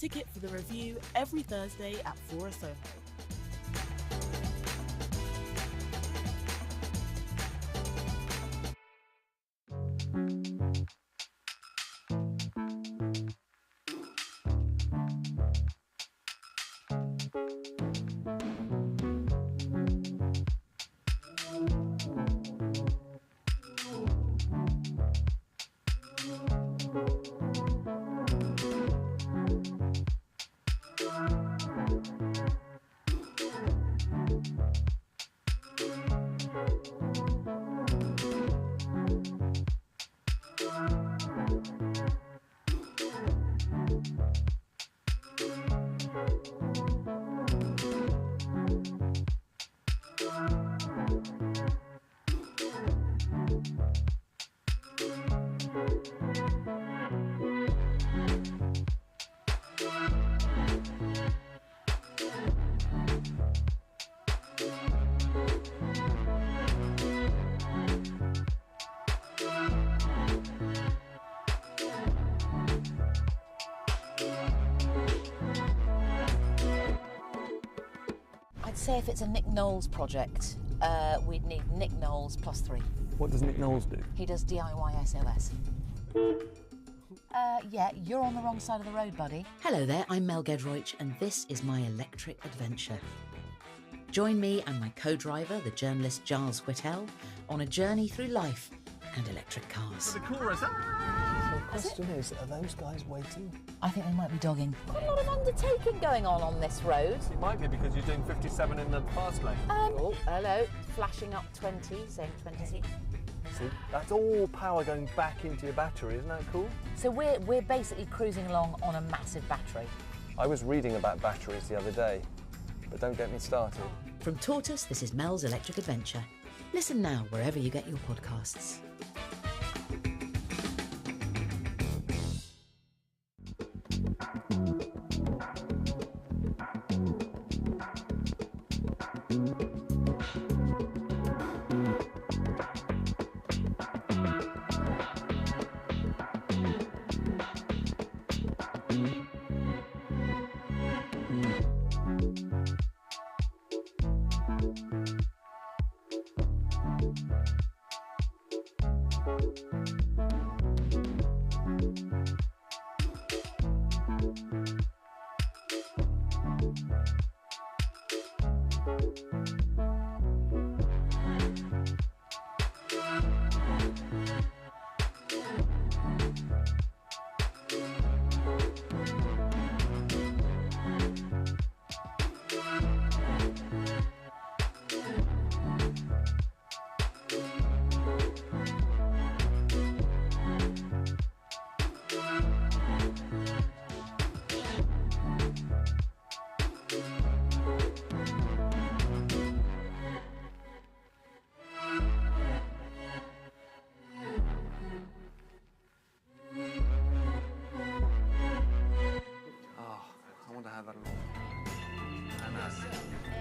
Ticket for the review every Thursday at 4 Soho. If it's a Nick Knowles project, we'd need Nick Knowles +3. What does Nick Knowles do? He does DIY SOS. Yeah, you're on the wrong side of the road, buddy. Hello there, I'm Mel Gedroych, and this is my electric adventure. Join me and my co-driver, the journalist Giles Whittell, on a journey through life and electric cars. The chorus. The question is, are those guys waiting? I think they might be dogging. There's a lot of undertaking going on this road. It might be because you're doing 57 in the fast lane. Oh, hello. Flashing up 20, saying 20. See, that's all power going back into your battery, isn't that cool? So we're basically cruising along on a massive battery. I was reading about batteries the other day, but don't get me started. From Tortoise, this is Mel's Electric Adventure. Listen now wherever you get your podcasts.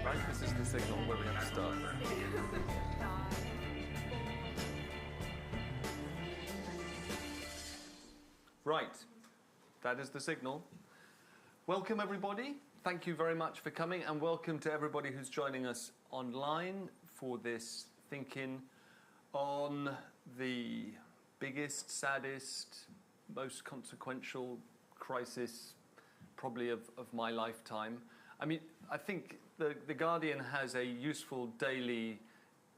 Right, this is the signal where we're going to start. Right, that is the signal. Welcome everybody. Thank you very much for coming, and welcome to everybody who's joining us online for this ThinkIn on the biggest, saddest, most consequential crisis probably of my lifetime. I mean, I think the Guardian has a useful daily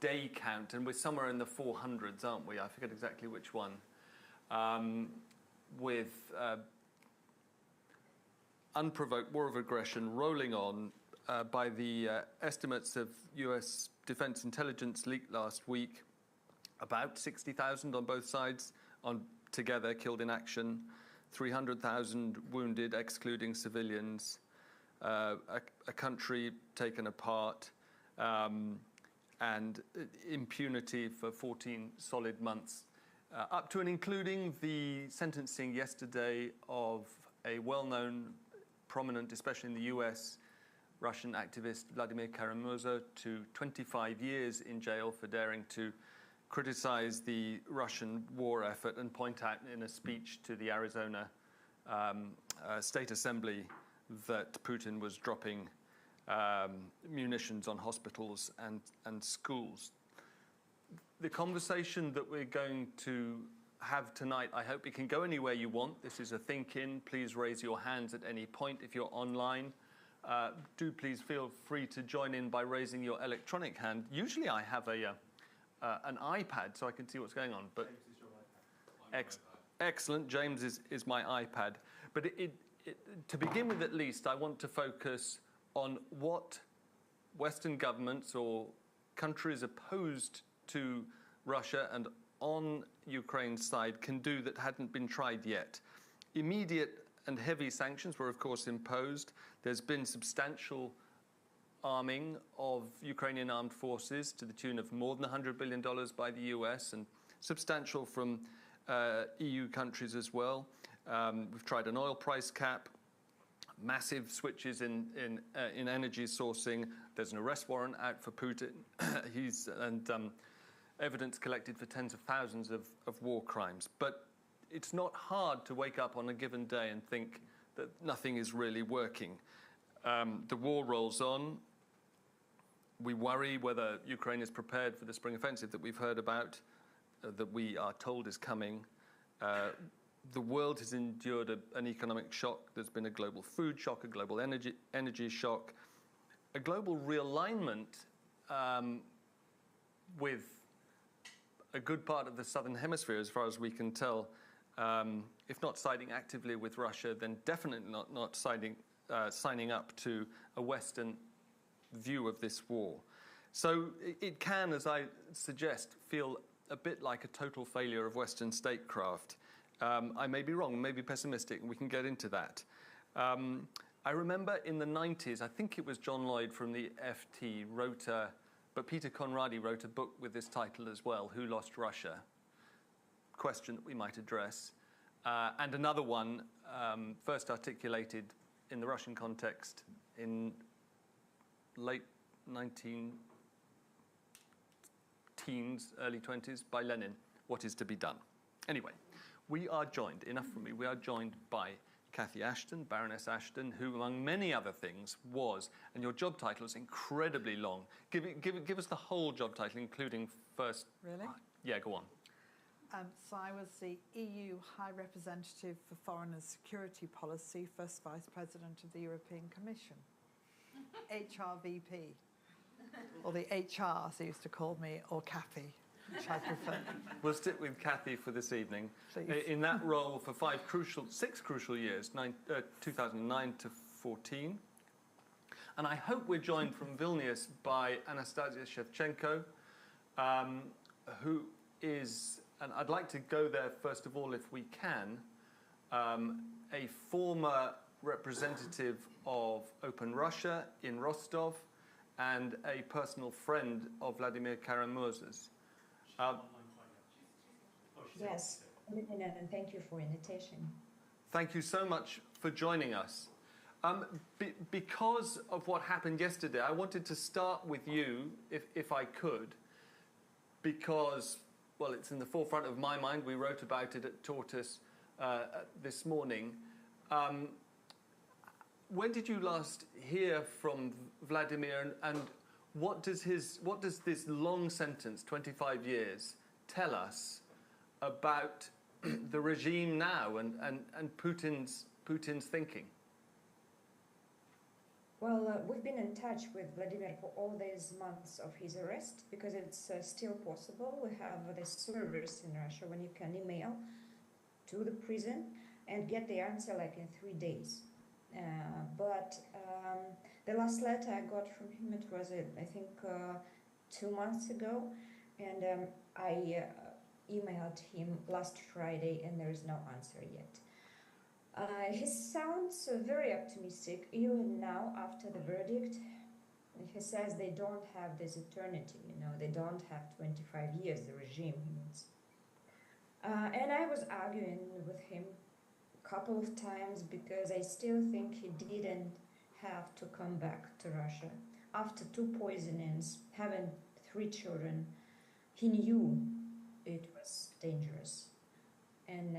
day count, and we're somewhere in the 400s, aren't we? I forget exactly which one. With unprovoked war of aggression rolling on by the estimates of US Defense Intelligence leaked last week, about 60,000 on both sides together killed in action, 300,000 wounded, excluding civilians, a country taken apart, and impunity for 14 solid months, up to and including the sentencing yesterday of a well-known, prominent, especially in the US, Russian activist Vladimir Kara-Murza to 25 years in jail for daring to criticize the Russian war effort and point out in a speech to the Arizona state assembly that Putin was dropping munitions on hospitals and schools. The conversation that we're going to have tonight, I hope it can go anywhere you want. This is a Think-In. Please raise your hands at any point if you're online. Do please feel free to join in by raising your electronic hand. Usually I have an iPad so I can see what's going on. But James is your iPad. Excellent. James is my iPad. But to begin with, at least, I want to focus on what Western governments or countries opposed to Russia and on Ukraine's side can do that hadn't been tried yet. Immediate and heavy sanctions were, of course, imposed. There's been substantial arming of Ukrainian armed forces to the tune of more than $100 billion by the US, and substantial from EU countries as well. We've tried an oil price cap, massive switches in energy sourcing. There's an arrest warrant out for Putin. Evidence collected for tens of thousands of war crimes. But it's not hard to wake up on a given day and think that nothing is really working. The war rolls on. We worry whether Ukraine is prepared for the spring offensive that we've heard about, that we are told is coming. The world has endured an economic shock. There's been a global food shock, a global energy shock, a global realignment with a good part of the southern hemisphere, as far as we can tell, if not siding actively with Russia, then definitely not signing up to a Western view of this war. So it can, as I suggest, feel a bit like a total failure of Western statecraft. I may be wrong, may be pessimistic, and we can get into that. I remember in the 90s, I think it was John Lloyd from the FT but Peter Conradi wrote a book with this title as well, Who Lost Russia? Question that we might address. And another one, first articulated in the Russian context in late 19 teens, early 20s, by Lenin, What is to be done? Anyway, we are joined, enough from me, we are joined by Cathy Ashton, Baroness Ashton, who, among many other things, was, and your job title is incredibly long. Give us the whole job title, including first... Really? Yeah, go on. So I was the EU High Representative for Foreign and Security Policy, first Vice President of the European Commission, HRVP, or the HR, as they used to call me, or Cathy, which I prefer. We'll stick with Cathy for this evening. Please. In that role for six crucial years, 2009 to 14. And I hope we're joined from Vilnius by Anastasia Shevchenko, who is, and I'd like to go there first of all if we can, a former representative of Open Russia in Rostov and a personal friend of Vladimir Kara-Murza's. Yes, and thank you for invitation. Thank you so much for joining us. Because of what happened yesterday, I wanted to start with you, if I could, because, well, it's in the forefront of my mind. We wrote about it at Tortoise this morning. When did you last hear from Vladimir, and what does this long sentence, 25 years, tell us about the regime now and Putin's thinking? Well, we've been in touch with Vladimir for all these months of his arrest, because it's still possible. We have this service in Russia when you can email to the prison and get the answer like in 3 days. But the last letter I got from him, it was, I think, 2 months ago, and I emailed him last Friday, and there is no answer yet. He sounds very optimistic, even now after the verdict. He says they don't have this eternity, they don't have 25 years, the regime, he means. And I was arguing with him a couple of times, because I still think he didn't have to come back to Russia. After 2 poisonings, having 3 children, he knew it was dangerous. And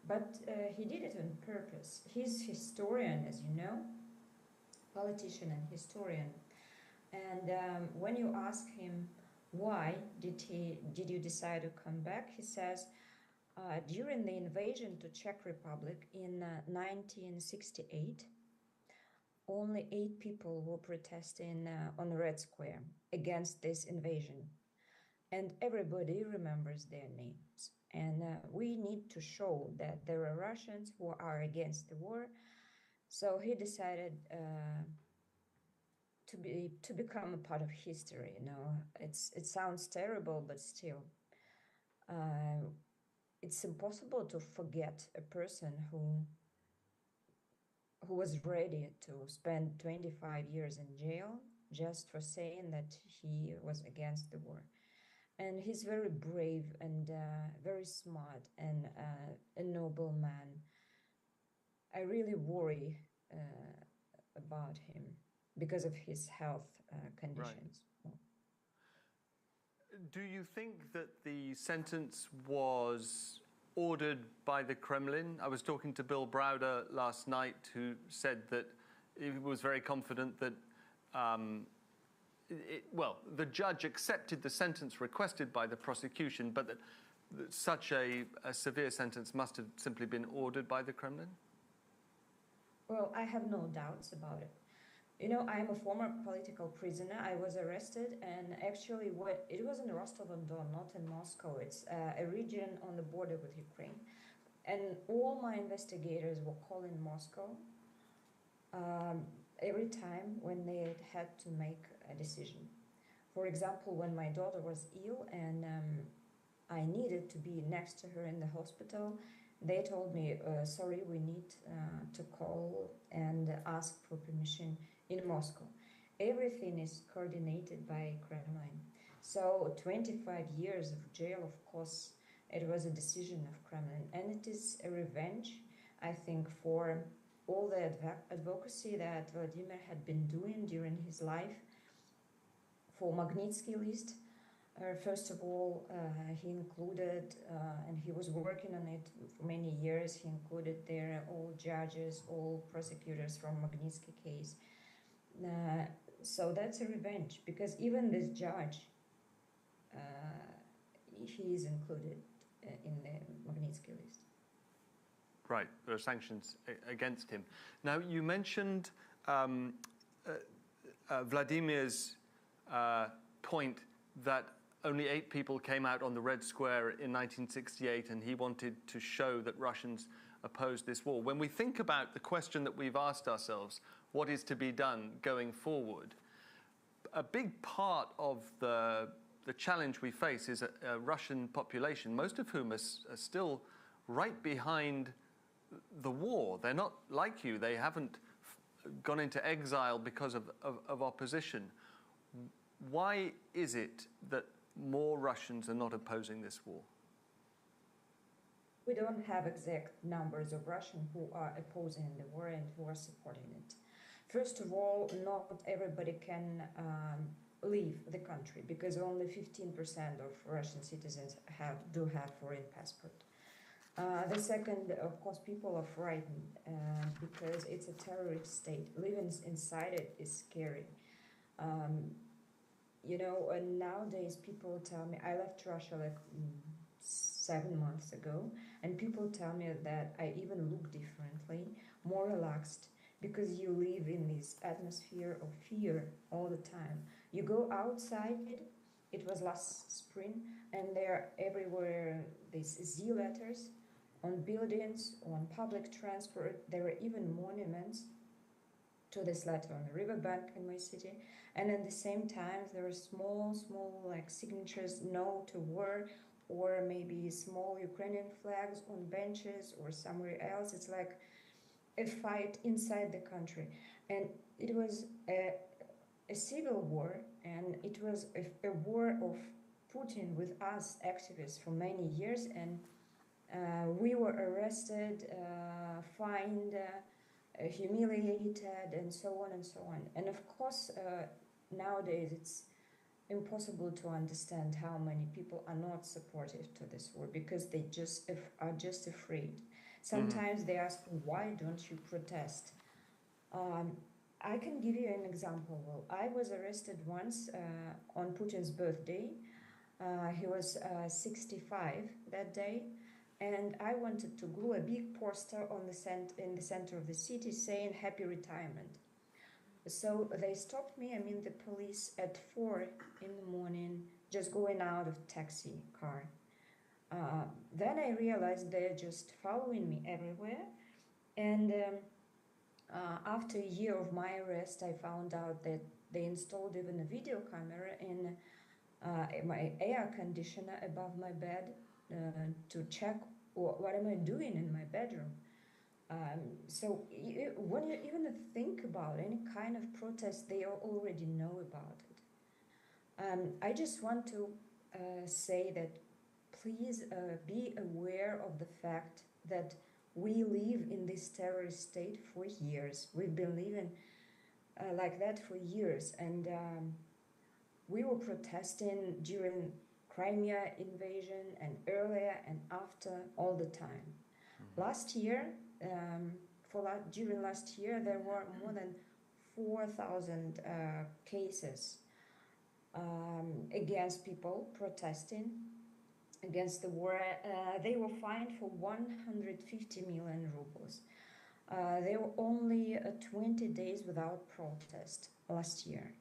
But he did it on purpose. He's historian, as you know, politician and historian. And when you ask him why did you decide to come back, he says, during the invasion to Czech Republic in 1968, only 8 people were protesting on Red Square against this invasion. And everybody remembers their names. And we need to show that there are Russians who are against the war. So he decided to become a part of history. You know, it sounds terrible, but still, it's impossible to forget a person who was ready to spend 25 years in jail just for saying that he was against the war. And he's very brave and very smart and a noble man. I really worry about him because of his health conditions. Right. Do you think that the sentence was ordered by the Kremlin? I was talking to Bill Browder last night, who said that he was very confident that the judge accepted the sentence requested by the prosecution, but that such a severe sentence must have simply been ordered by the Kremlin? Well, I have no doubts about it. You know, I am a former political prisoner. I was arrested, and actually it was in Rostov-on-Don, not in Moscow. It's a region on the border with Ukraine. And all my investigators were calling Moscow every time when they had to make a decision. For example, when my daughter was ill and I needed to be next to her in the hospital, they told me, sorry, we need to call and ask for permission in Moscow. Everything is coordinated by Kremlin. So 25 years of jail, of course, it was a decision of Kremlin. And it is a revenge, I think, for all the advocacy that Vladimir had been doing during his life for Magnitsky list. First of all, he included, and he was working on it for many years, he included there all judges, all prosecutors from Magnitsky case. So that's a revenge, because even this judge, he is included in the Magnitsky list. Right, there are sanctions against him. Now, you mentioned Vladimir's point that only 8 people came out on the Red Square in 1968, and he wanted to show that Russians opposed this war. When we think about the question that we've asked ourselves, what is to be done going forward, a big part of the challenge we face is a Russian population, most of whom are still right behind the war. They're not like you. They haven't gone into exile because of opposition. Why is it that more Russians are not opposing this war? We don't have exact numbers of Russians who are opposing the war and who are supporting it. First of all, not everybody can leave the country, because only 15% of Russian citizens do have foreign passport. The second, of course, people are frightened because it's a terrorist state. Living inside it is scary. You know, and nowadays people tell me, I left Russia like 7 months ago, and people tell me that I even look differently, more relaxed, because you live in this atmosphere of fear all the time. You go outside, it was last spring, and there are everywhere these Z letters on buildings, on public transport. There are even monuments to this letter on the riverbank in my city. And at the same time, there are small like signatures, no to war, or maybe small Ukrainian flags on benches or somewhere else. It's like a fight inside the country. And it was a civil war, and it was a war of Putin with us activists for many years. And we were arrested, fined, humiliated, and so on and so on. And of course, nowadays it's impossible to understand how many people are not supportive to this war, because they are just afraid. Sometimes they ask, why don't you protest? I can give you an example. Well, I was arrested once on Putin's birthday. He was 65 that day, and I wanted to glue a big poster on in the center of the city saying "Happy Retirement." So they stopped me. I mean, the police at 4 in the morning, just going out of taxi car. Then I realized they're just following me everywhere, and after a year of my arrest, I found out that they installed even a video camera in my air conditioner above my bed to check what am I doing in my bedroom. So when you even think about any kind of protest, they already know about it. I just want to say that please be aware of the fact that we live in this terrorist state for years. We've been living like that for years, and we were protesting during Crimea invasion and earlier and after all the time. Last year, during last year, there were more than 4,000 cases against people protesting against the war. They were fined for 150 million rubles. There were only 20 days without protest last year.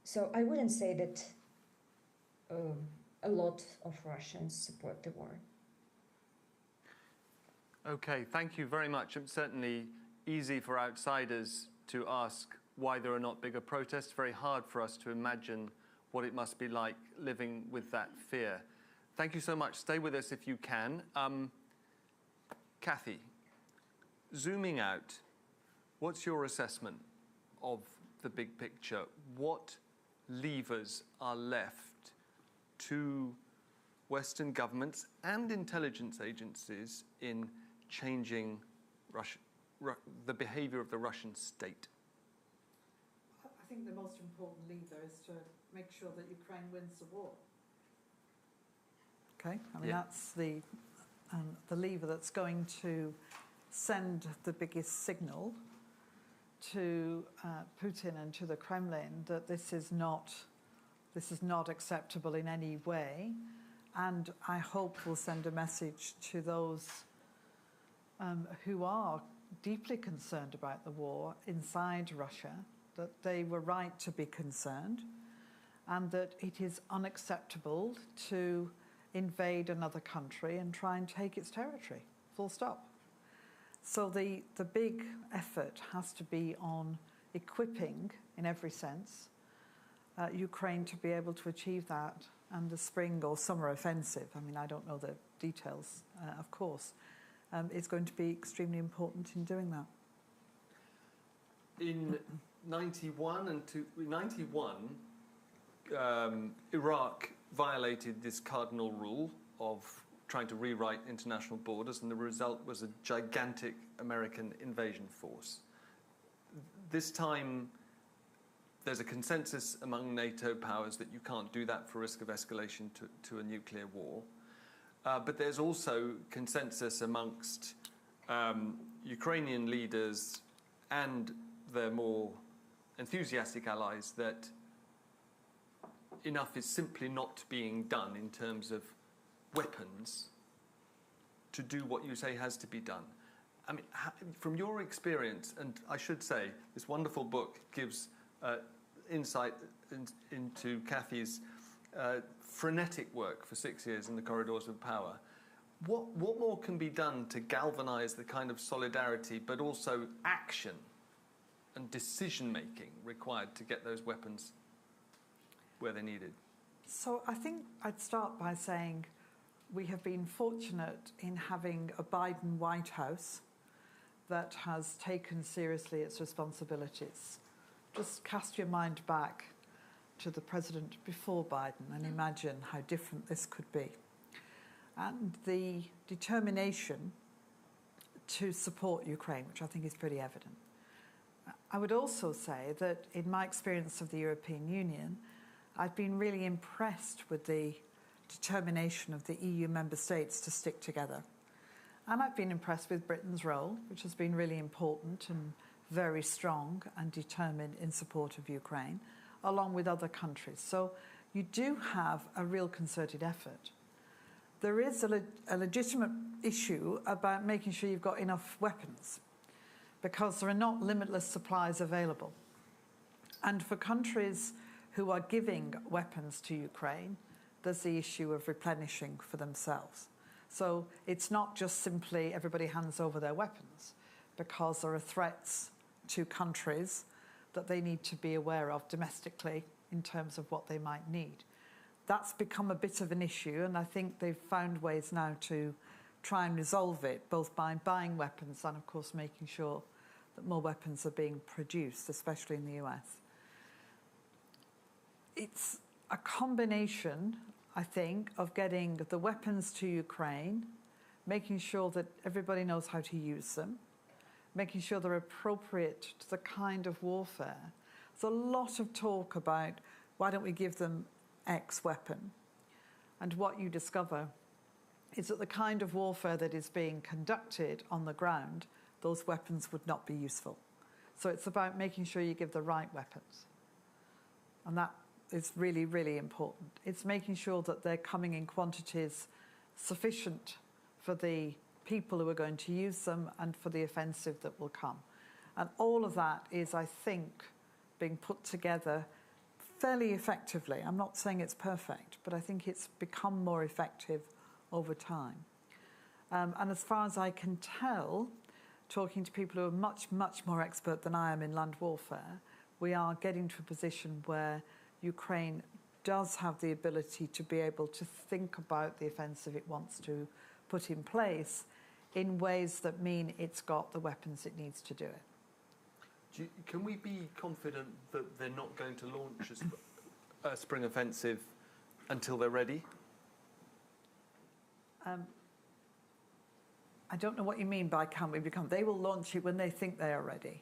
So I wouldn't say that a lot of Russians support the war. Okay, thank you very much. It's certainly easy for outsiders to ask why there are not bigger protests. Very hard for us to imagine what it must be like living with that fear. Thank you so much. Stay with us if you can. Kathy, zooming out, what's your assessment of the big picture? What levers are left to Western governments and intelligence agencies in changing the behavior of the Russian state? I think the most important lever is to make sure that Ukraine wins the war. Okay, I mean, that's the lever that's going to send the biggest signal to Putin and to the Kremlin that this is not acceptable in any way, and I hope will send a message to those who are deeply concerned about the war inside Russia that they were right to be concerned, and that it is unacceptable to invade another country and try and take its territory, full stop. So the big effort has to be on equipping, in every sense, Ukraine to be able to achieve that, and the spring or summer offensive, I mean, I don't know the details, of course, is going to be extremely important in doing that. In 91, Iraq violated this cardinal rule of trying to rewrite international borders, and the result was a gigantic American invasion force. This time, there's a consensus among NATO powers that you can't do that for risk of escalation to a nuclear war. But there's also consensus amongst Ukrainian leaders and their more enthusiastic allies that enough is simply not being done in terms of weapons to do what you say has to be done. I mean, from your experience, and I should say, this wonderful book gives insight into Kathy's frenetic work for 6 years in the corridors of power. What more can be done to galvanize the kind of solidarity, but also action and decision-making required to get those weapons where they're needed? So I think I'd start by saying we have been fortunate in having a Biden White House that has taken seriously its responsibilities. Just cast your mind back to the president before Biden and imagine how different this could be. And the determination to support Ukraine, which I think is pretty evident. I would also say that in my experience of the European Union, I've been really impressed with the determination of the EU member states to stick together. And I've been impressed with Britain's role, which has been really important and very strong and determined in support of Ukraine, along with other countries. So you do have a real concerted effort. There is a legitimate issue about making sure you've got enough weapons, because there are not limitless supplies available. And for countries who are giving weapons to Ukraine, there's the issue of replenishing for themselves. So it's not just simply everybody hands over their weapons, because there are threats to countries that they need to be aware of domestically in terms of what they might need. That's become a bit of an issue, and I think they've found ways now to try and resolve it, both by buying weapons and, of course, making sure that more weapons are being produced, especially in the US. It's a combination, I think, of getting the weapons to Ukraine, making sure that everybody knows how to use them, making sure they're appropriate to the kind of warfare. There's a lot of talk about why don't we give them X weapon? And what you discover is that the kind of warfare that is being conducted on the ground, those weapons would not be useful. So it's about making sure you give the right weapons. And that is really, really important. It's making sure that they're coming in quantities sufficient for the people who are going to use them and for the offensive that will come. And all of that is, I think, being put together fairly effectively. I'm not saying it's perfect, but I think it's become more effective over time. And as far as I can tell, talking to people who are much, much more expert than I am in land warfare, we are getting to a position where Ukraine does have the ability to be able to think about the offensive it wants to put in place in ways that mean it's got the weapons it needs to do it. Can we be confident that they're not going to launch a spring offensive until they're ready? I don't know what you mean by can we become. They will launch it when they think they are ready.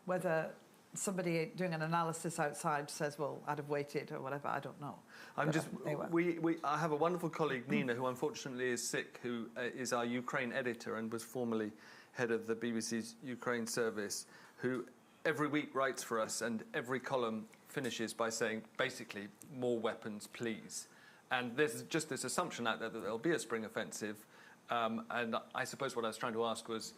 Whether somebody doing an analysis outside says, well, I'd have waited or whatever, I don't know. I have a wonderful colleague, Nina, who unfortunately is sick, who is our Ukraine editor and was formerly head of the BBC's Ukraine service, who every week writes for us, and every column finishes by saying, basically, more weapons, please. And there's just this assumption out there that there'll be a spring offensive. And I suppose what I was trying to ask was,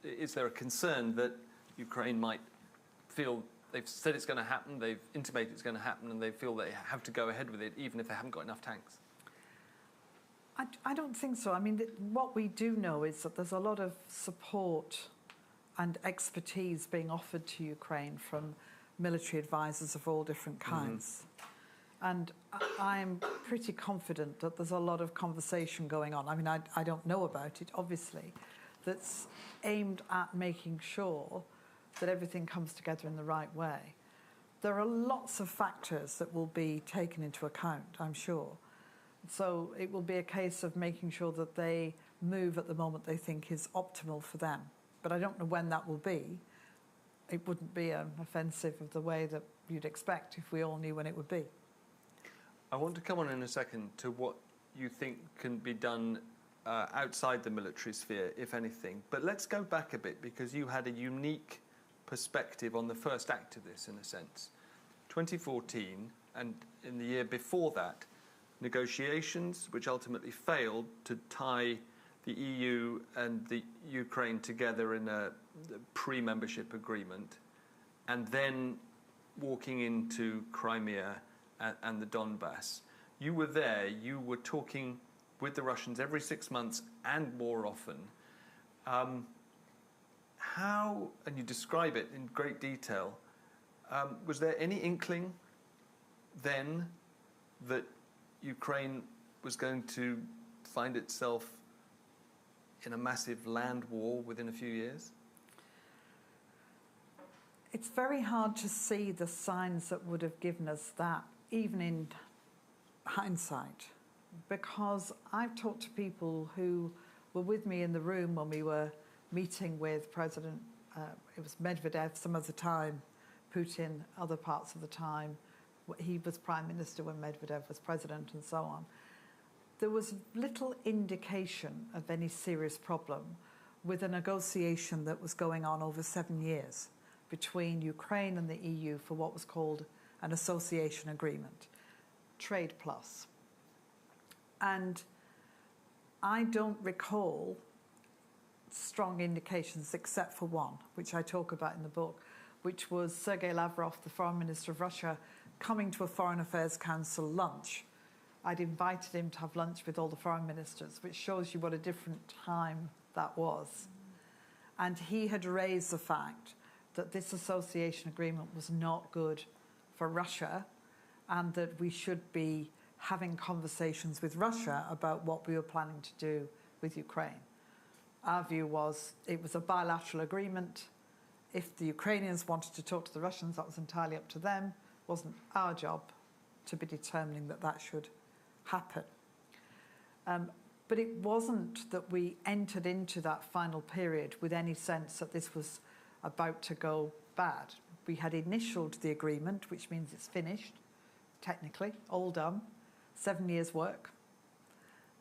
is there a concern that Ukraine might feel they've said it's going to happen, they've intimated it's going to happen, and they feel they have to go ahead with it, even if they haven't got enough tanks? I don't think so. I mean, what we do know is that there's a lot of support and expertise being offered to Ukraine from military advisors of all different kinds. And I'm pretty confident that there's a lot of conversation going on. I mean, I don't know about it, obviously, that's aimed at making sure that everything comes together in the right way. There are lots of factors that will be taken into account, I'm sure. So it will be a case of making sure that they move at the moment they think is optimal for them. But I don't know when that will be. It wouldn't be an offensive of the way that you'd expect if we all knew when it would be. I want to come on in a second to what you think can be done outside the military sphere, if anything. But let's go back a bit, because you had a unique perspective on the first act of this, in a sense. 2014, and in the year before that, negotiations which ultimately failed to tie the EU and the Ukraine together in a pre-membership agreement, and then walking into Crimea and the Donbass. You were there, you were talking with the Russians every 6 months and more often. How, and you describe it in great detail, was there any inkling then that Ukraine was going to find itself in a massive land war within a few years? It's very hard to see the signs that would have given us that, even in hindsight, because I've talked to people who were with me in the room when we were meeting with President, it was Medvedev some of the time, Putin other parts of the time. He was Prime Minister when Medvedev was President and so on. there was little indication of any serious problem with a negotiation that was going on over 7 years between Ukraine and the EU for what was called an association agreement, Trade Plus. And I don't recall strong indications except for one, which I talk about in the book, which was Sergei Lavrov, the Foreign Minister of Russia, coming to a Foreign Affairs Council lunch. I'd invited him to have lunch with all the foreign ministers, which shows you what a different time that was. And he had raised the fact that this association agreement was not good for Russia and that we should be having conversations with Russia about what we were planning to do with Ukraine. Our view was it was a bilateral agreement. If the Ukrainians wanted to talk to the Russians, that was entirely up to them. It wasn't our job to be determining that that should happen. But it wasn't that we entered into that final period with any sense that this was about to go bad. We had initialed the agreement, which means it's finished, technically, all done, 7 years' work.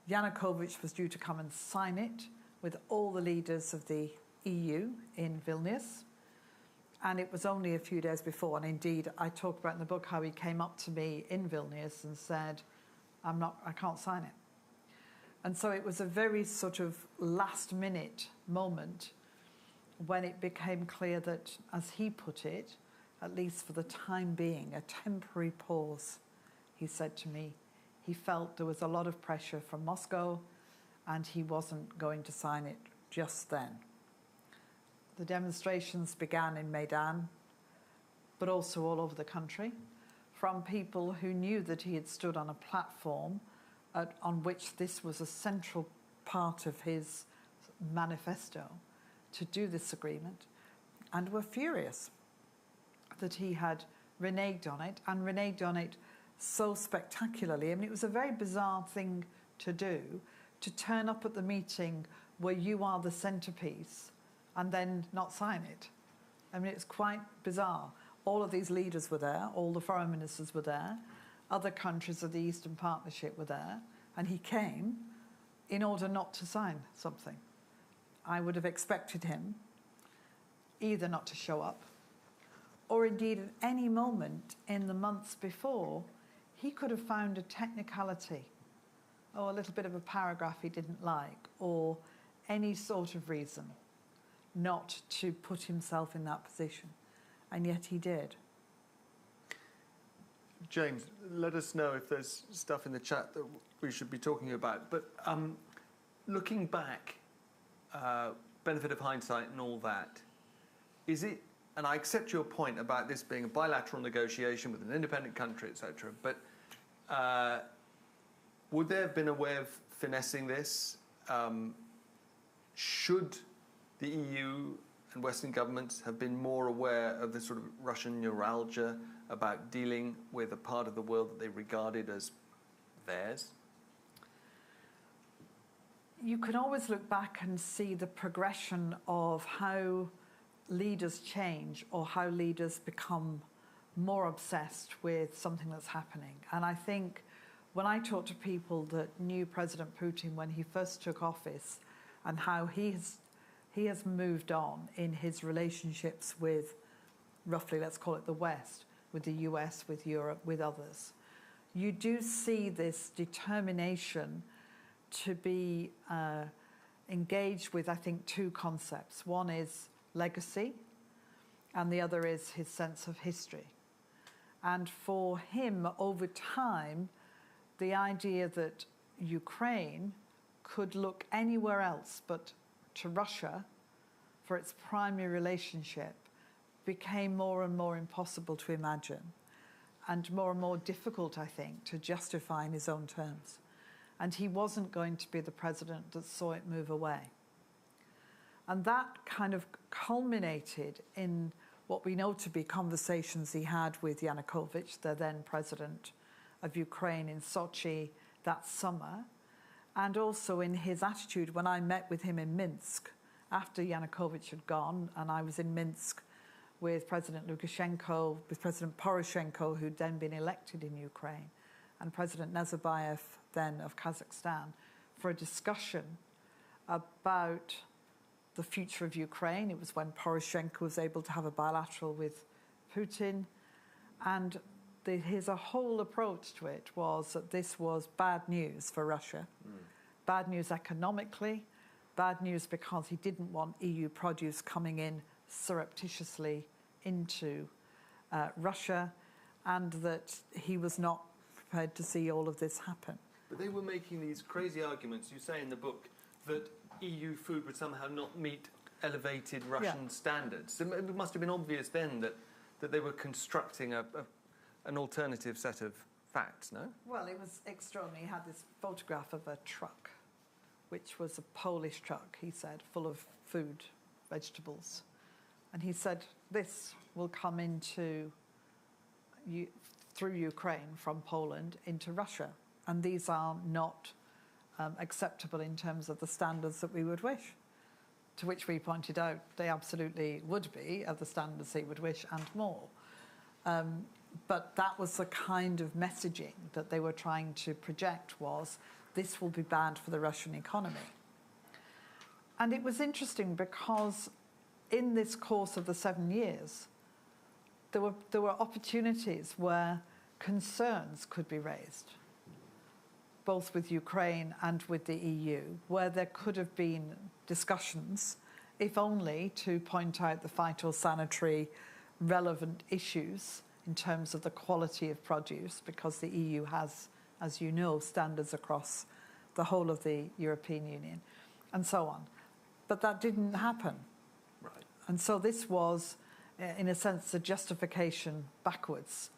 Yanukovych was due to come and sign it with all the leaders of the EU in Vilnius. And it was only a few days before, and indeed I talk about in the book how he came up to me in Vilnius and said, I can't sign it. And so it was a very sort of last minute moment when it became clear that, as he put it, at least for the time being, a temporary pause, he said to me. He felt there was a lot of pressure from Moscow and he wasn't going to sign it just then. The demonstrations began in Maidan, but also all over the country, from people who knew that he had stood on a platform on which this was a central part of his manifesto to do this agreement, and were furious that he had reneged on it, and reneged on it so spectacularly. I mean, it was a very bizarre thing to do, to turn up at the meeting where you are the centrepiece and then not sign it. I mean, it's quite bizarre. All of these leaders were there, all the foreign ministers were there, other countries of the Eastern Partnership were there, and he came in order not to sign something. I would have expected him either not to show up, or indeed at any moment in the months before, he could have found a technicality, or a little bit of a paragraph he didn't like, or any sort of reason not to put himself in that position. And yet he did. James, let us know if there's stuff in the chat that we should be talking about. But looking back, benefit of hindsight and all that, is it, and I accept your point about this being a bilateral negotiation with an independent country, etc., but would there have been a way of finessing this? Should the EU and Western governments have been more aware of the sort of Russian neuralgia about dealing with a part of the world that they regarded as theirs? You can always look back and see the progression of how leaders change or how leaders become more obsessed with something that's happening. And I think when I talk to people that knew President Putin when he first took office and how he has moved on in his relationships with, roughly, let's call it the West, with the US, with Europe, with others, you do see this determination to be engaged with, I think, two concepts. One is legacy, and the other is his sense of history. And for him, over time, the idea that Ukraine could look anywhere else but to Russia for its primary relationship became more and more impossible to imagine, and more difficult, I think, to justify in his own terms. And he wasn't going to be the president that saw it move away. And that kind of culminated in what we know to be conversations he had with Yanukovych, the then president of Ukraine, in Sochi that summer, and also in his attitude when I met with him in Minsk after Yanukovych had gone, and I was in Minsk with President Lukashenko, with President Poroshenko, who'd then been elected in Ukraine, and President Nazarbayev, then of Kazakhstan, for a discussion about the future of Ukraine. It was when Poroshenko was able to have a bilateral with Putin, and his whole approach to it was that this was bad news for Russia, bad news economically, bad news because he didn't want EU produce coming in surreptitiously into Russia, and that he was not prepared to see all of this happen. But they were making these crazy arguments, you say in the book, that EU food would somehow not meet elevated Russian standards. It must have been obvious then that they were constructing an alternative set of facts, no? Well, it was extraordinary. He had this photograph of a truck, which was a Polish truck, he said, full of food, vegetables. And he said, this will come into, through Ukraine from Poland into Russia. And these are not acceptable in terms of the standards that we would wish. To which we pointed out they absolutely would be at the standards he would wish and more. But that was the kind of messaging that they were trying to project, was this will be bad for the Russian economy. And it was interesting because in this course of the 7 years, there were opportunities where concerns could be raised, both with Ukraine and with the EU, where there could have been discussions, if only to point out the phytosanitary relevant issues in terms of the quality of produce, because the EU has, as you know, standards across the whole of the European Union, and so on. But that didn't happen. Right. And so this was, in a sense, the justification backwards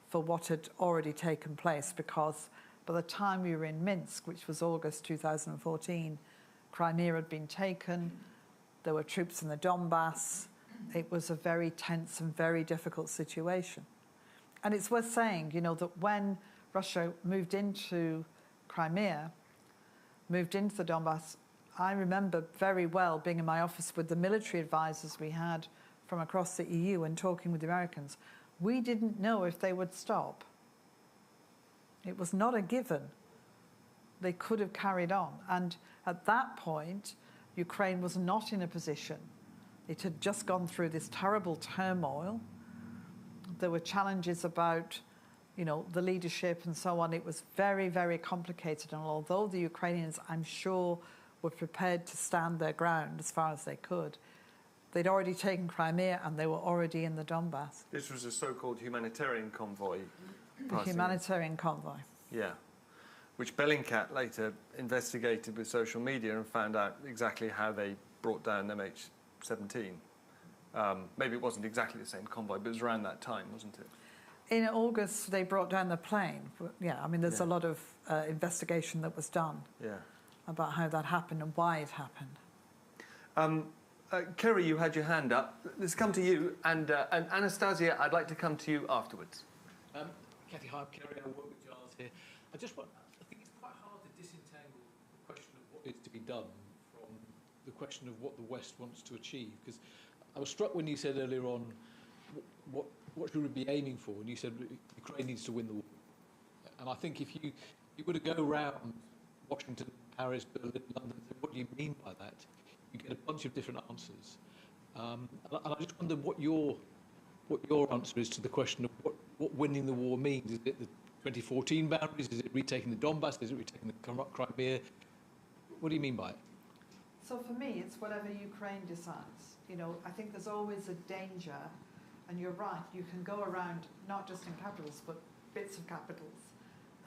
for what had already taken place, because by the time we were in Minsk, which was August 2014, Crimea had been taken, there were troops in the Donbass. It was a very tense and very difficult situation. And it's worth saying, you know, that when Russia moved into Crimea, moved into the Donbass, I remember very well being in my office with the military advisors we had from across the EU and talking with the Americans. We didn't know if they would stop. It was not a given. They could have carried on. And at that point, Ukraine was not in a position. It had just gone through this terrible turmoil. There were challenges about, you know, the leadership and so on. It was very, very complicated. And although the Ukrainians, I'm sure, were prepared to stand their ground as far as they could, they'd already taken Crimea and they were already in the Donbass. This was a so-called humanitarian convoy. The Humanitarian Convoy. Yeah. Which Bellingcat later investigated with social media and found out exactly how they brought down MH17. Maybe it wasn't exactly the same convoy, but it was around that time, wasn't it? In August, they brought down the plane. Yeah, I mean, there's a lot of investigation that was done about how that happened and why it happened. Kerry, you had your hand up. Let's come to you. And Anastasia, I'd like to come to you afterwards. Kathy, hi, I'm Kerry. I work with Giles here. I think it's quite hard to disentangle the question of what is to be done from the question of what the West wants to achieve. Because I was struck when you said earlier on what should we be aiming for, and you said Ukraine needs to win the war. And I think if you were to go around Washington, Paris, Berlin, London, what do you mean by that? You get a bunch of different answers. And I just wonder what your answer is to the question of what winning the war means. Is it the 2014 boundaries? Is it retaking the Donbass? Is it retaking the Crimea? What do you mean by it? So for me, it's whatever Ukraine decides. You know, I think there's always a danger, and you're right, you can go around not just in capitals, but bits of capitals,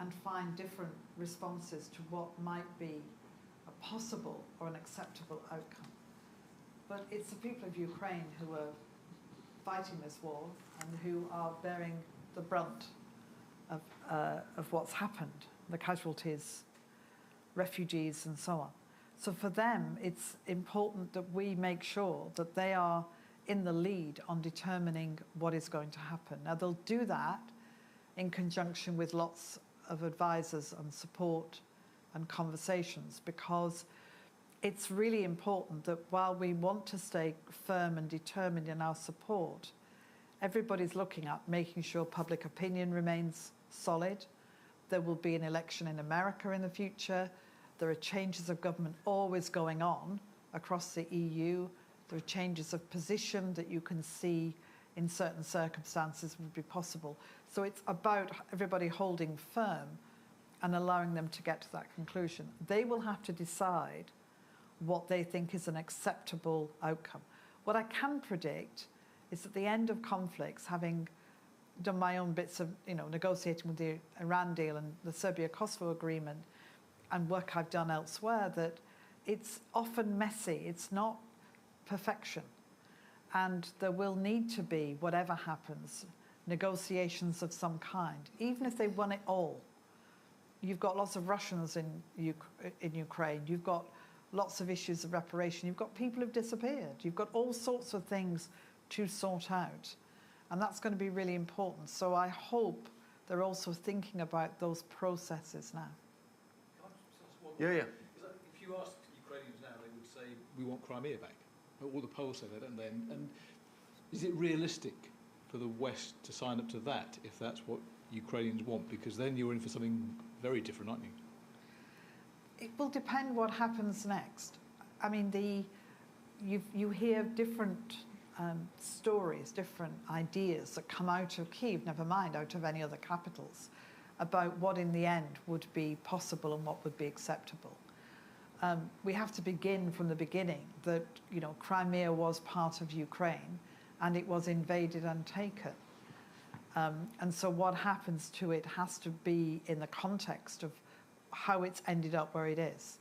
and find different responses to what might be a possible or an acceptable outcome. But it's the people of Ukraine who are fighting this war and who are bearing the brunt of what's happened, the casualties, refugees and so on. So for them, it's important that we make sure that they are in the lead on determining what is going to happen. Now, they'll do that in conjunction with lots of advisors and support and conversations, because it's really important that while we want to stay firm and determined in our support, everybody's looking at making sure public opinion remains solid, There will be an election in America in the future. There are changes of government always going on across the EU. There are changes of position that you can see in certain circumstances would be possible. So it's about everybody holding firm and allowing them to get to that conclusion. They will have to decide what they think is an acceptable outcome. What I can predict is at the end of conflicts, having done my own bits of, negotiating with the Iran deal and the Serbia-Kosovo agreement and work I've done elsewhere, that it's often messy. It's not perfection. And there will need to be, whatever happens, negotiations of some kind, even if they won it all. You've got lots of Russians in Ukraine. You've got lots of issues of reparation. You've got people who've disappeared. You've got all sorts of things to sort out. And that's going to be really important. So I hope they're also thinking about those processes now. Yeah. If you ask Ukrainians now, they would say, we want Crimea back. All the polls say that, don't they? And is it realistic for the West to sign up to that if that's what Ukrainians want? Because then you're in for something very different, aren't you? It will depend what happens next. I mean, you hear different stories, different ideas that come out of Kyiv, never mind out of any other capitals, about what in the end would be possible and what would be acceptable. We have to begin from the beginning that, Crimea was part of Ukraine and it was invaded and taken. And so what happens to it has to be in the context of how it's ended up where it is.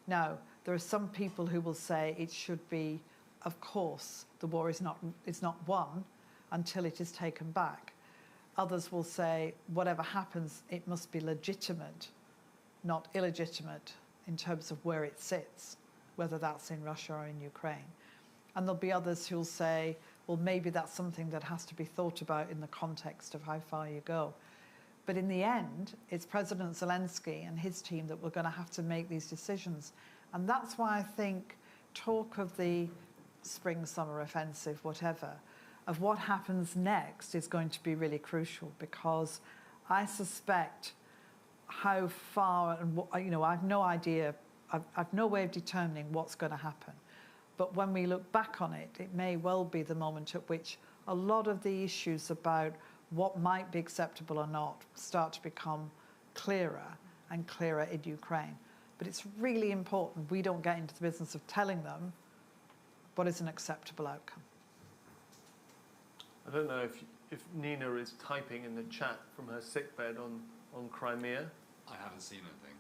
Now, there are some people who will say it should be, of course, the war is not won until it is taken back. Others will say, whatever happens, it must be legitimate, not illegitimate, in terms of where it sits, whether that's in Russia or in Ukraine. And there'll be others who'll say, well, maybe that's something that has to be thought about in the context of how far you go. But in the end, it's President Zelensky and his team that we're going to have to make these decisions. And that's why I think talk of the spring, summer offensive, whatever, of what happens next is going to be really crucial, because I suspect how far, and I've no idea, I've no way of determining what's going to happen. But when we look back on it, it may well be the moment at which a lot of the issues about what might be acceptable or not start to become clearer and clearer in Ukraine. But it's really important we don't get into the business of telling them what is an acceptable outcome. I don't know if Nina is typing in the chat from her sickbed on Crimea. I haven't seen anything.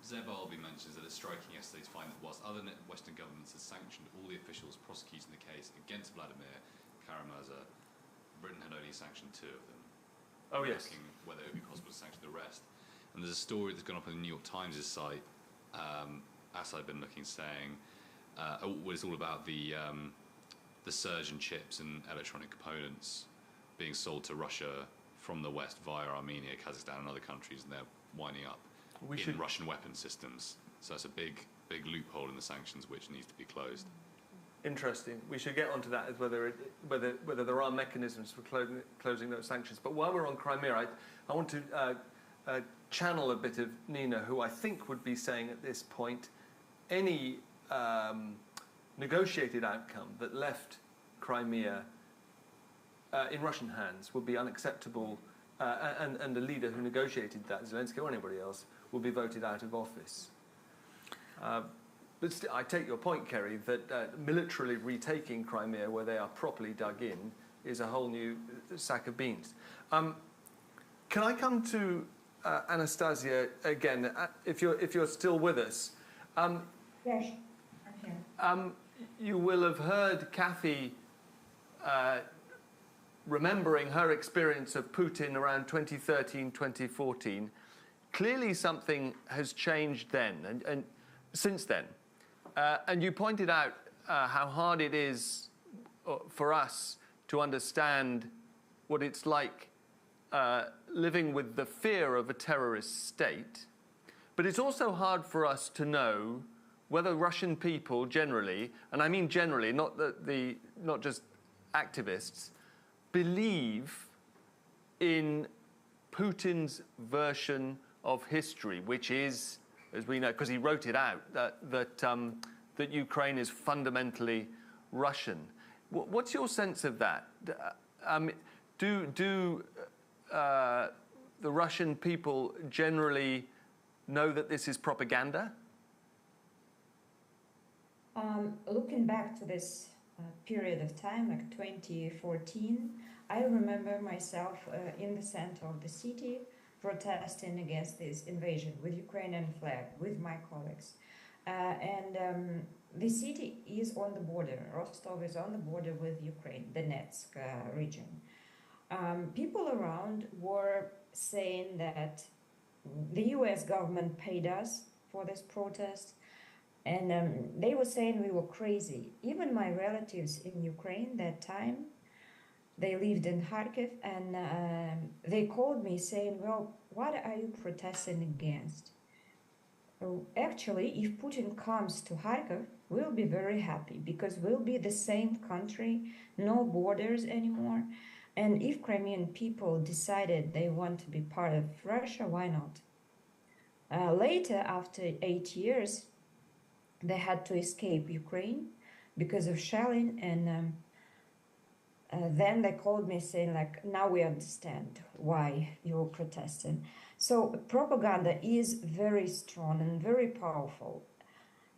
Zeb Alby mentions that it's striking yesterday to find that whilst other Western governments had sanctioned all the officials prosecuting the case against Vladimir Kara-Murza, Britain had only sanctioned 2 of them. Oh, yes. Asking whether it would be possible to sanction the rest. And there's a story that's gone up on the New York Times' site, as I've been looking, saying it's all about the surge in chips and electronic components being sold to Russia from the West via Armenia, Kazakhstan and other countries, and they're winding up in Russian weapon systems. So it's a big loophole in the sanctions which needs to be closed. Interesting. We should get onto that as whether there are mechanisms for closing those sanctions. But while we're on Crimea, I want to channel a bit of Nina, who I think would be saying at this point, any negotiated outcome that left Crimea in Russian hands would be unacceptable, and the leader who negotiated that, Zelensky or anybody else, will be voted out of office. But I take your point, Kerry, that militarily retaking Crimea, where they are properly dug in, is a whole new sack of beans. Can I come to Anastasia again, if you're still with us? Yes, I'm here. You will have heard Kathy remembering her experience of Putin around 2013, 2014. Clearly something has changed then, and since then. And you pointed out how hard it is for us to understand what it's like living with the fear of a terrorist state. But it's also hard for us to know whether Russian people generally, and I mean generally, not just activists, believe in Putin's version of history, which is, as we know, because he wrote it out, that Ukraine is fundamentally Russian. What's your sense of that? Do the Russian people generally know that this is propaganda? Looking back to this period of time, like 2014, I remember myself in the center of the city protesting against this invasion with Ukrainian flag, with my colleagues. The city is on the border. Rostov is on the border with Ukraine, the Donetsk region. People around were saying that the US government paid us for this protest, and they were saying we were crazy. Even my relatives in Ukraine that time, they lived in Kharkiv, and they called me saying, well, what are you protesting against? Actually, if Putin comes to Kharkiv, we'll be very happy because we'll be the same country, no borders anymore. And if Crimean people decided they want to be part of Russia, why not? Later, after 8 years, they had to escape Ukraine because of shelling, and then they called me saying, like, now we understand why you're protesting. So propaganda is very strong and very powerful,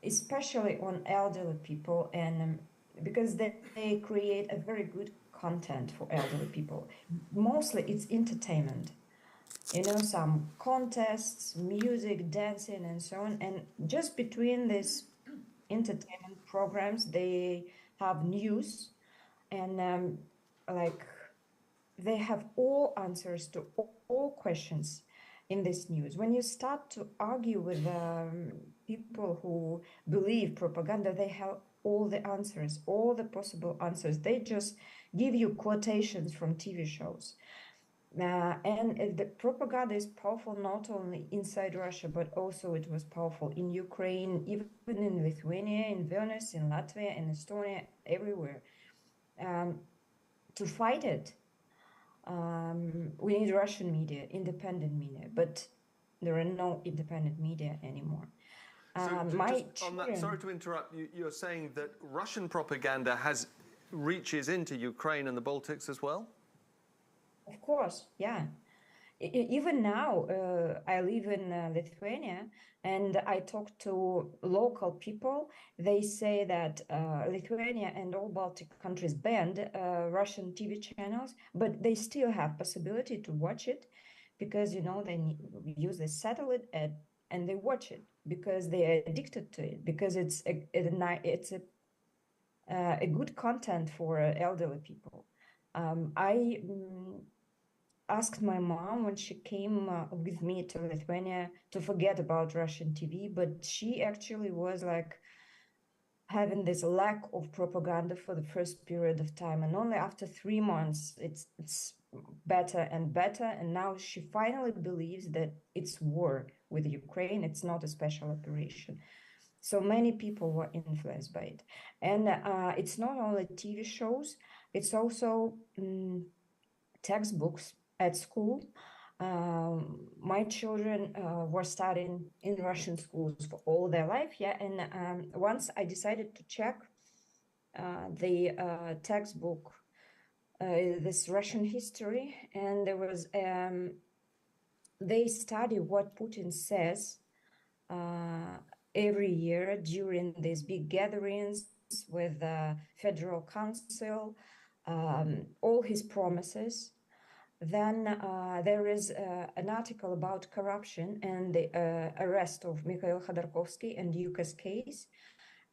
especially on elderly people, and because they create a very good content for elderly people. Mostly it's entertainment, you know, some contests, music, dancing, and so on. And just between these entertainment programs, they have news, and like they have all answers to all questions in this news. When you start to argue with people who believe propaganda, they have all the answers, all the possible answers. They just give you quotations from TV shows. And the propaganda is powerful not only inside Russia, but also it was powerful in Ukraine, even in Lithuania, in Vilnius, in Latvia, in Estonia, everywhere. To fight it, we need Russian media, independent media, but there are no independent media anymore. Sorry to interrupt, you're saying that Russian propaganda reaches into Ukraine and the Baltics as well? Of course, yeah. Even now, I live in Lithuania, and I talk to local people. They say that Lithuania and all Baltic countries banned Russian TV channels, but they still have possibility to watch it because, you know, they use the satellite and they watch it because they are addicted to it, because it's a good content for elderly people. I asked my mom when she came with me to Lithuania to forget about Russian TV, but she actually was like having this lack of propaganda for the first period of time, and only after 3 months it's better and better, and now she finally believes that it's war with Ukraine, it's not a special operation. So many people were influenced by it, and it's not only TV shows, it's also textbooks at school. My children were studying in Russian schools for all their life, yeah. And once I decided to check the textbook, this Russian history, and there was they study what Putin says every year during these big gatherings with the Federal Council, all his promises. Then there is an article about corruption and the arrest of Mikhail Khodorkovsky and Yuka's case.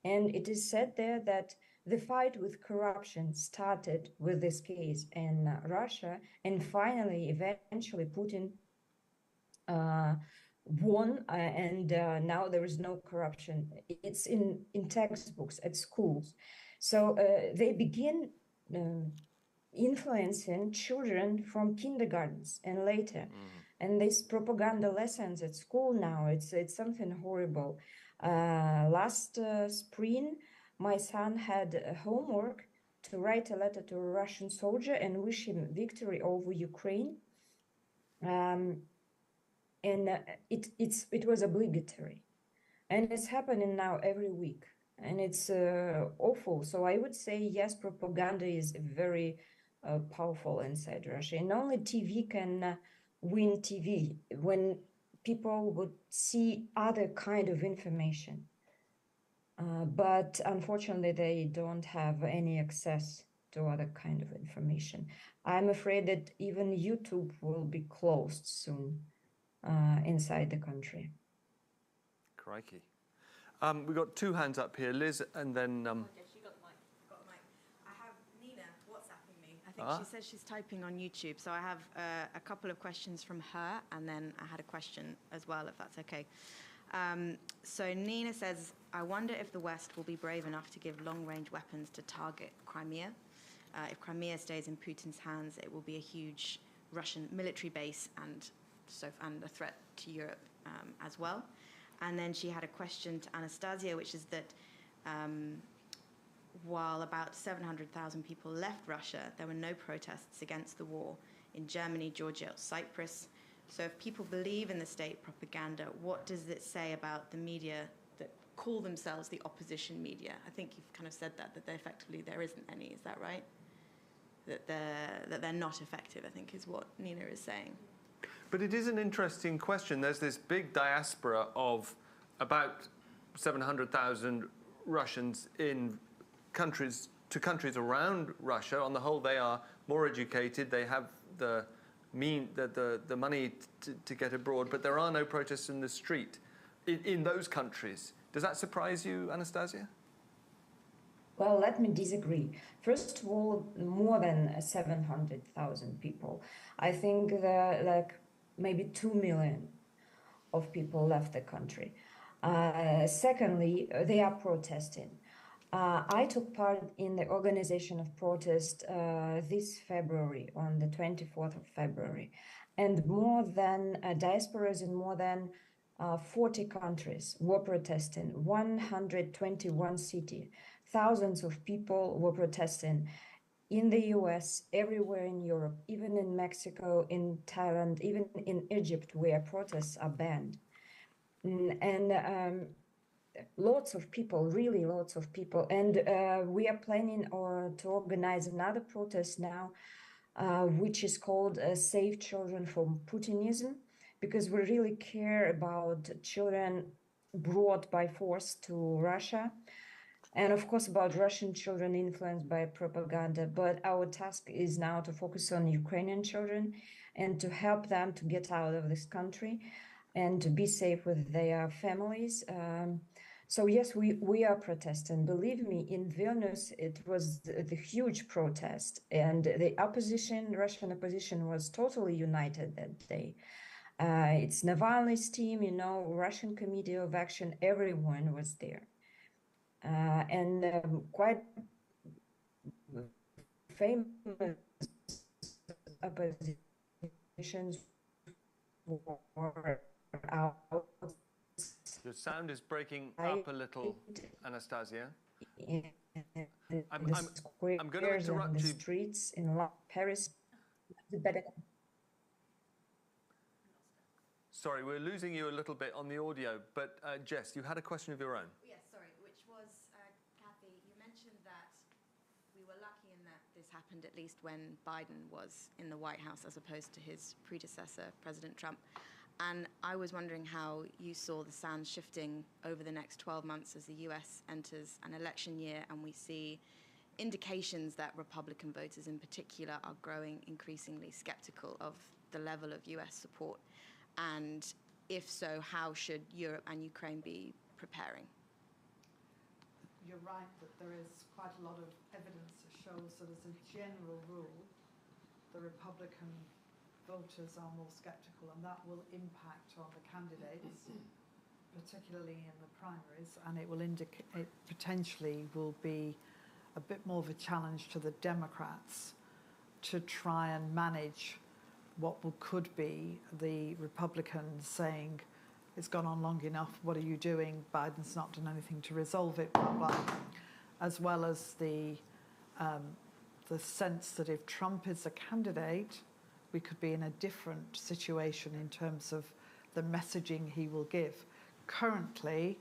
And it is said there that the fight with corruption started with this case in Russia, and finally, eventually, Putin won, and now there is no corruption. It's in textbooks at schools. So they begin influencing children from kindergartens and later. And these propaganda lessons at school now, it's something horrible. Last spring, my son had homework to write a letter to a Russian soldier and wish him victory over Ukraine. And it was obligatory, and it's happening now every week, and it's awful. So I would say yes, propaganda is very powerful inside Russia, and only TV can win TV when people would see other kind of information. But unfortunately, they don't have any access to other kind of information. I'm afraid that even YouTube will be closed soon inside the country. Crikey. We've got two hands up here, Liz, and then... Okay, she got the mic. Got the mic. I have Nina WhatsApping me. I think she says she's typing on YouTube. So I have a couple of questions from her, and then I had a question as well, if that's okay. So Nina says, I wonder if the West will be brave enough to give long-range weapons to target Crimea. If Crimea stays in Putin's hands, it will be a huge Russian military base and a threat to Europe as well. And then she had a question to Anastasia, which is that while about 700,000 people left Russia, there were no protests against the war in Germany, Georgia, or Cyprus. So if people believe in the state propaganda, what does it say about the media that call themselves the opposition media? I think you've kind of said that effectively there isn't any, is that right? That they're not effective, I think is what Nina is saying. But it is an interesting question. There's this big diaspora of about 700,000 Russians in countries around Russia. On the whole, they are more educated. They have the money to get abroad, but there are no protests in the street in those countries. Does that surprise you, Anastasia? Well, let me disagree. First of all, more than 700,000 people. I think like maybe 2 million of people left the country. Secondly, they are protesting. I took part in the organization of protest this February, on the 24th of February, and more than diasporas in more than 40 countries were protesting, 121 cities. Thousands of people were protesting in the US, everywhere in Europe, even in Mexico, in Thailand, even in Egypt, where protests are banned. And lots of people, really lots of people. And we are planning to organize another protest now, which is called Save Children from Putinism, because we really care about children brought by force to Russia. And of course, about Russian children influenced by propaganda. But our task is now to focus on Ukrainian children and to help them to get out of this country and to be safe with their families. So yes, we are protesting. Believe me, in Vilnius, it was the huge protest, and the opposition, Russian opposition, was totally united that day. It's Navalny's team, you know, Russian Committee of Action, everyone was there. And quite famous oppositions were out. Your sound is breaking up a little, Anastasia. I'm going to interrupt you. Streets in Paris. Sorry, we're losing you a little bit on the audio, but Jess, you had a question of your own. Yes, sorry, which was, Kathy, you mentioned that we were lucky in that this happened at least when Biden was in the White House as opposed to his predecessor, President Trump. And I was wondering how you saw the sands shifting over the next 12 months as the US enters an election year and we see indications that Republican voters in particular are growing increasingly skeptical of the level of US support. And if so, how should Europe and Ukraine be preparing? You're right that there is quite a lot of evidence that shows that as a general rule, the Republican voters are more sceptical, and that will impact on the candidates, particularly in the primaries, and it will indicate, it potentially will be a bit more of a challenge to the Democrats to try and manage what could be the Republicans saying, it's gone on long enough, what are you doing? Biden's not done anything to resolve it, blah, blah. As well as the sense that if Trump is a candidate, we could be in a different situation in terms of the messaging he will give. Currently,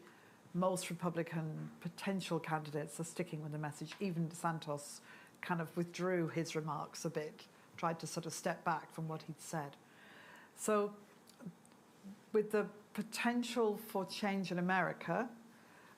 most Republican potential candidates are sticking with the message. Even DeSantis kind of withdrew his remarks a bit, tried to sort of step back from what he'd said. So with the potential for change in America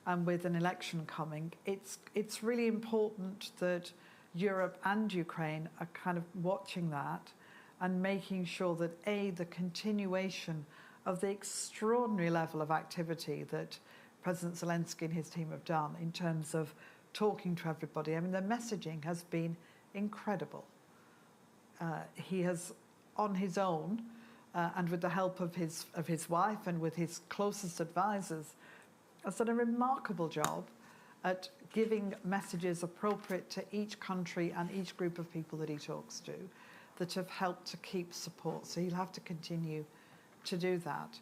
and with an election coming, it's really important that Europe and Ukraine are kind of watching that and making sure that, A, the continuation of the extraordinary level of activity that President Zelensky and his team have done in terms of talking to everybody. I mean, the messaging has been incredible. He has, on his own, and with the help of his wife and with his closest advisors, has done a remarkable job at giving messages appropriate to each country and each group of people that he talks to that have helped to keep support. So he'll have to continue to do that.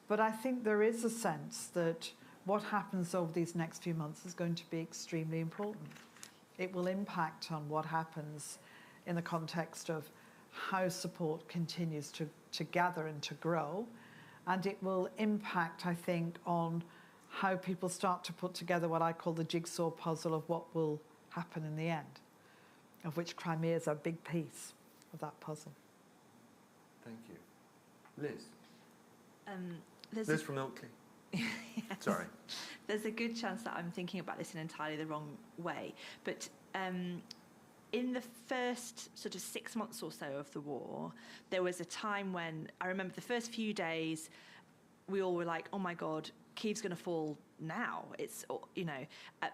But I think there is a sense that what happens over these next few months is going to be extremely important. It will impact on what happens in the context of how support continues to gather and to grow. And it will impact, I think, on how people start to put together what I call the jigsaw puzzle of what will happen in the end, of which Crimea is a big piece of that puzzle. Thank you. Liz. Liz from Ilkley. Yes. Sorry. There's a good chance that I'm thinking about this in entirely the wrong way. But in the first sort of 6 months or so of the war, there was a time when I remember the first few days, we all were like, oh my God, Kyiv's going to fall now. It's, you know,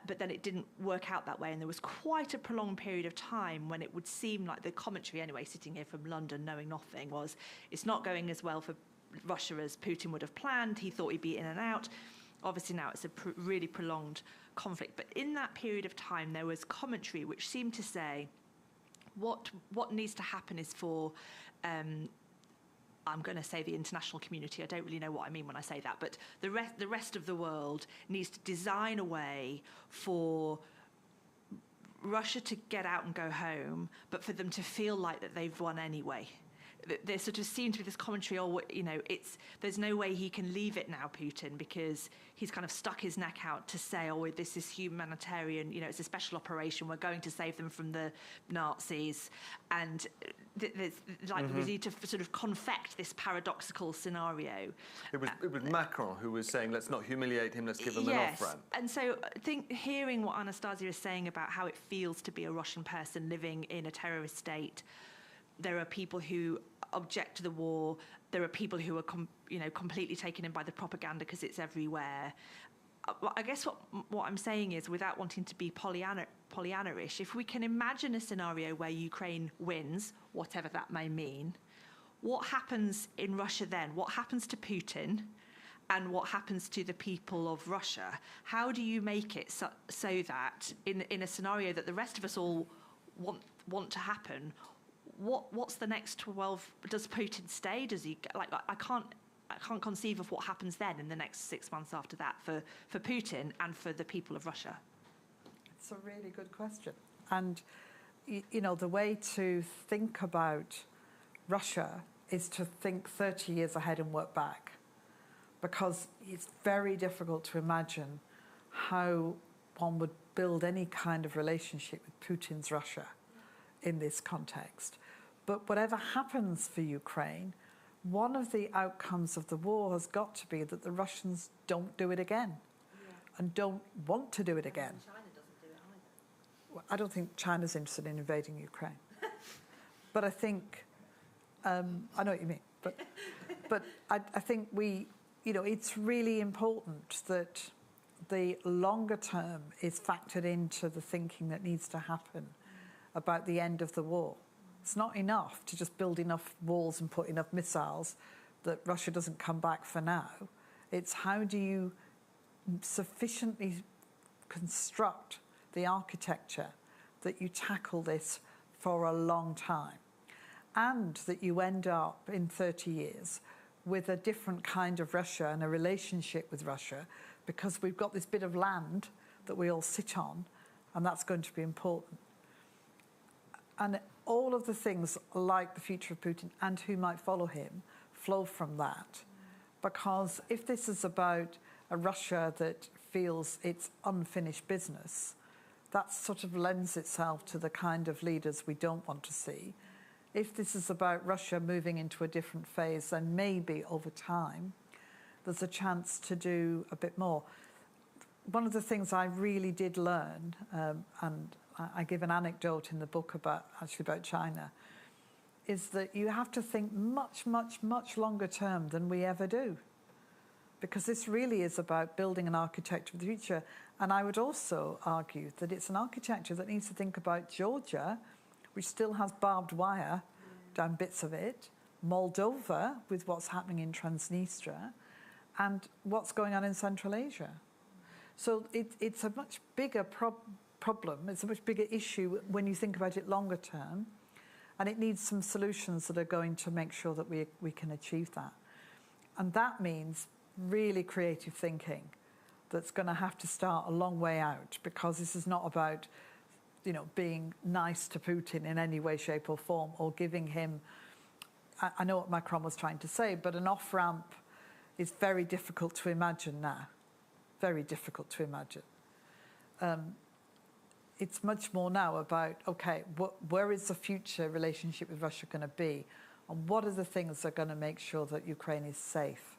but then it didn't work out that way. And there was quite a prolonged period of time when it would seem like the commentary anyway, sitting here from London, knowing nothing, was it's not going as well for Russia as Putin would have planned. He thought he'd be in and out. Obviously now it's a really prolonged conflict. But in that period of time, there was commentary which seemed to say what needs to happen is for, I'm going to say the international community. I don't really know what I mean when I say that. But the rest of the world needs to design a way for Russia to get out and go home, but for them to feel like that they've won anyway. There sort of seemed to be this commentary, oh, you know, there's no way he can leave it now, Putin, because he's kind of stuck his neck out to say, oh, this is humanitarian, you know, it's a special operation, we're going to save them from the Nazis. And there's like we need to sort of confect this paradoxical scenario. It was Macron who was saying, let's not humiliate him, let's give him an off-ramp. And so I think hearing what Anastasia is saying about how it feels to be a Russian person living in a terrorist state, there are people who object to the war. There are people who are, completely taken in by the propaganda because it's everywhere. I guess what I'm saying is, without wanting to be Pollyanna-ish, if we can imagine a scenario where Ukraine wins, whatever that may mean, what happens in Russia then? What happens to Putin? And what happens to the people of Russia? How do you make it so that in a scenario that the rest of us all want to happen, what's the next 12? Does Putin stay? Does he I can't conceive of what happens then in the next 6 months after that for Putin and for the people of Russia. It's a really good question. And you know, the way to think about Russia is to think 30 years ahead and work back, because it's very difficult to imagine how one would build any kind of relationship with Putin's Russia in this context. But whatever happens for Ukraine, one of the outcomes of the war has got to be that the Russians don't do it again and don't want to do it again. China doesn't do it either. Well, I don't think China's interested in invading Ukraine. But I think, I know what you mean, but I think it's really important that the longer term is factored into the thinking that needs to happen about the end of the war. It's not enough to just build enough walls and put enough missiles that Russia doesn't come back for now. It's how do you sufficiently construct the architecture that you tackle this for a long time, and that you end up in 30 years with a different kind of Russia and a relationship with Russia, because we've got this bit of land that we all sit on, and that's going to be important. And all of the things like the future of Putin and who might follow him flow from that. Because if this is about a Russia that feels it's unfinished business, that sort of lends itself to the kind of leaders we don't want to see. If this is about Russia moving into a different phase, then maybe over time there's a chance to do a bit more. One of the things I really did learn, and I give an anecdote in the book about China, is that you have to think much, much, much longer term than we ever do. Because this really is about building an architecture of the future. And I would also argue that it's an architecture that needs to think about Georgia, which still has barbed wire down bits of it, Moldova with what's happening in Transnistria, and what's going on in Central Asia. So it's a much bigger problem, it's a much bigger issue when you think about it longer term, and it needs some solutions that are going to make sure that we can achieve that. And that means really creative thinking that's going to have to start a long way out, because this is not about, you know, being nice to Putin in any way, shape or form, or giving him, I know what Macron was trying to say, but an off-ramp is very difficult to imagine now. Very difficult to imagine. It's much more now about, okay, where is the future relationship with Russia going to be? And what are the things that are going to make sure that Ukraine is safe?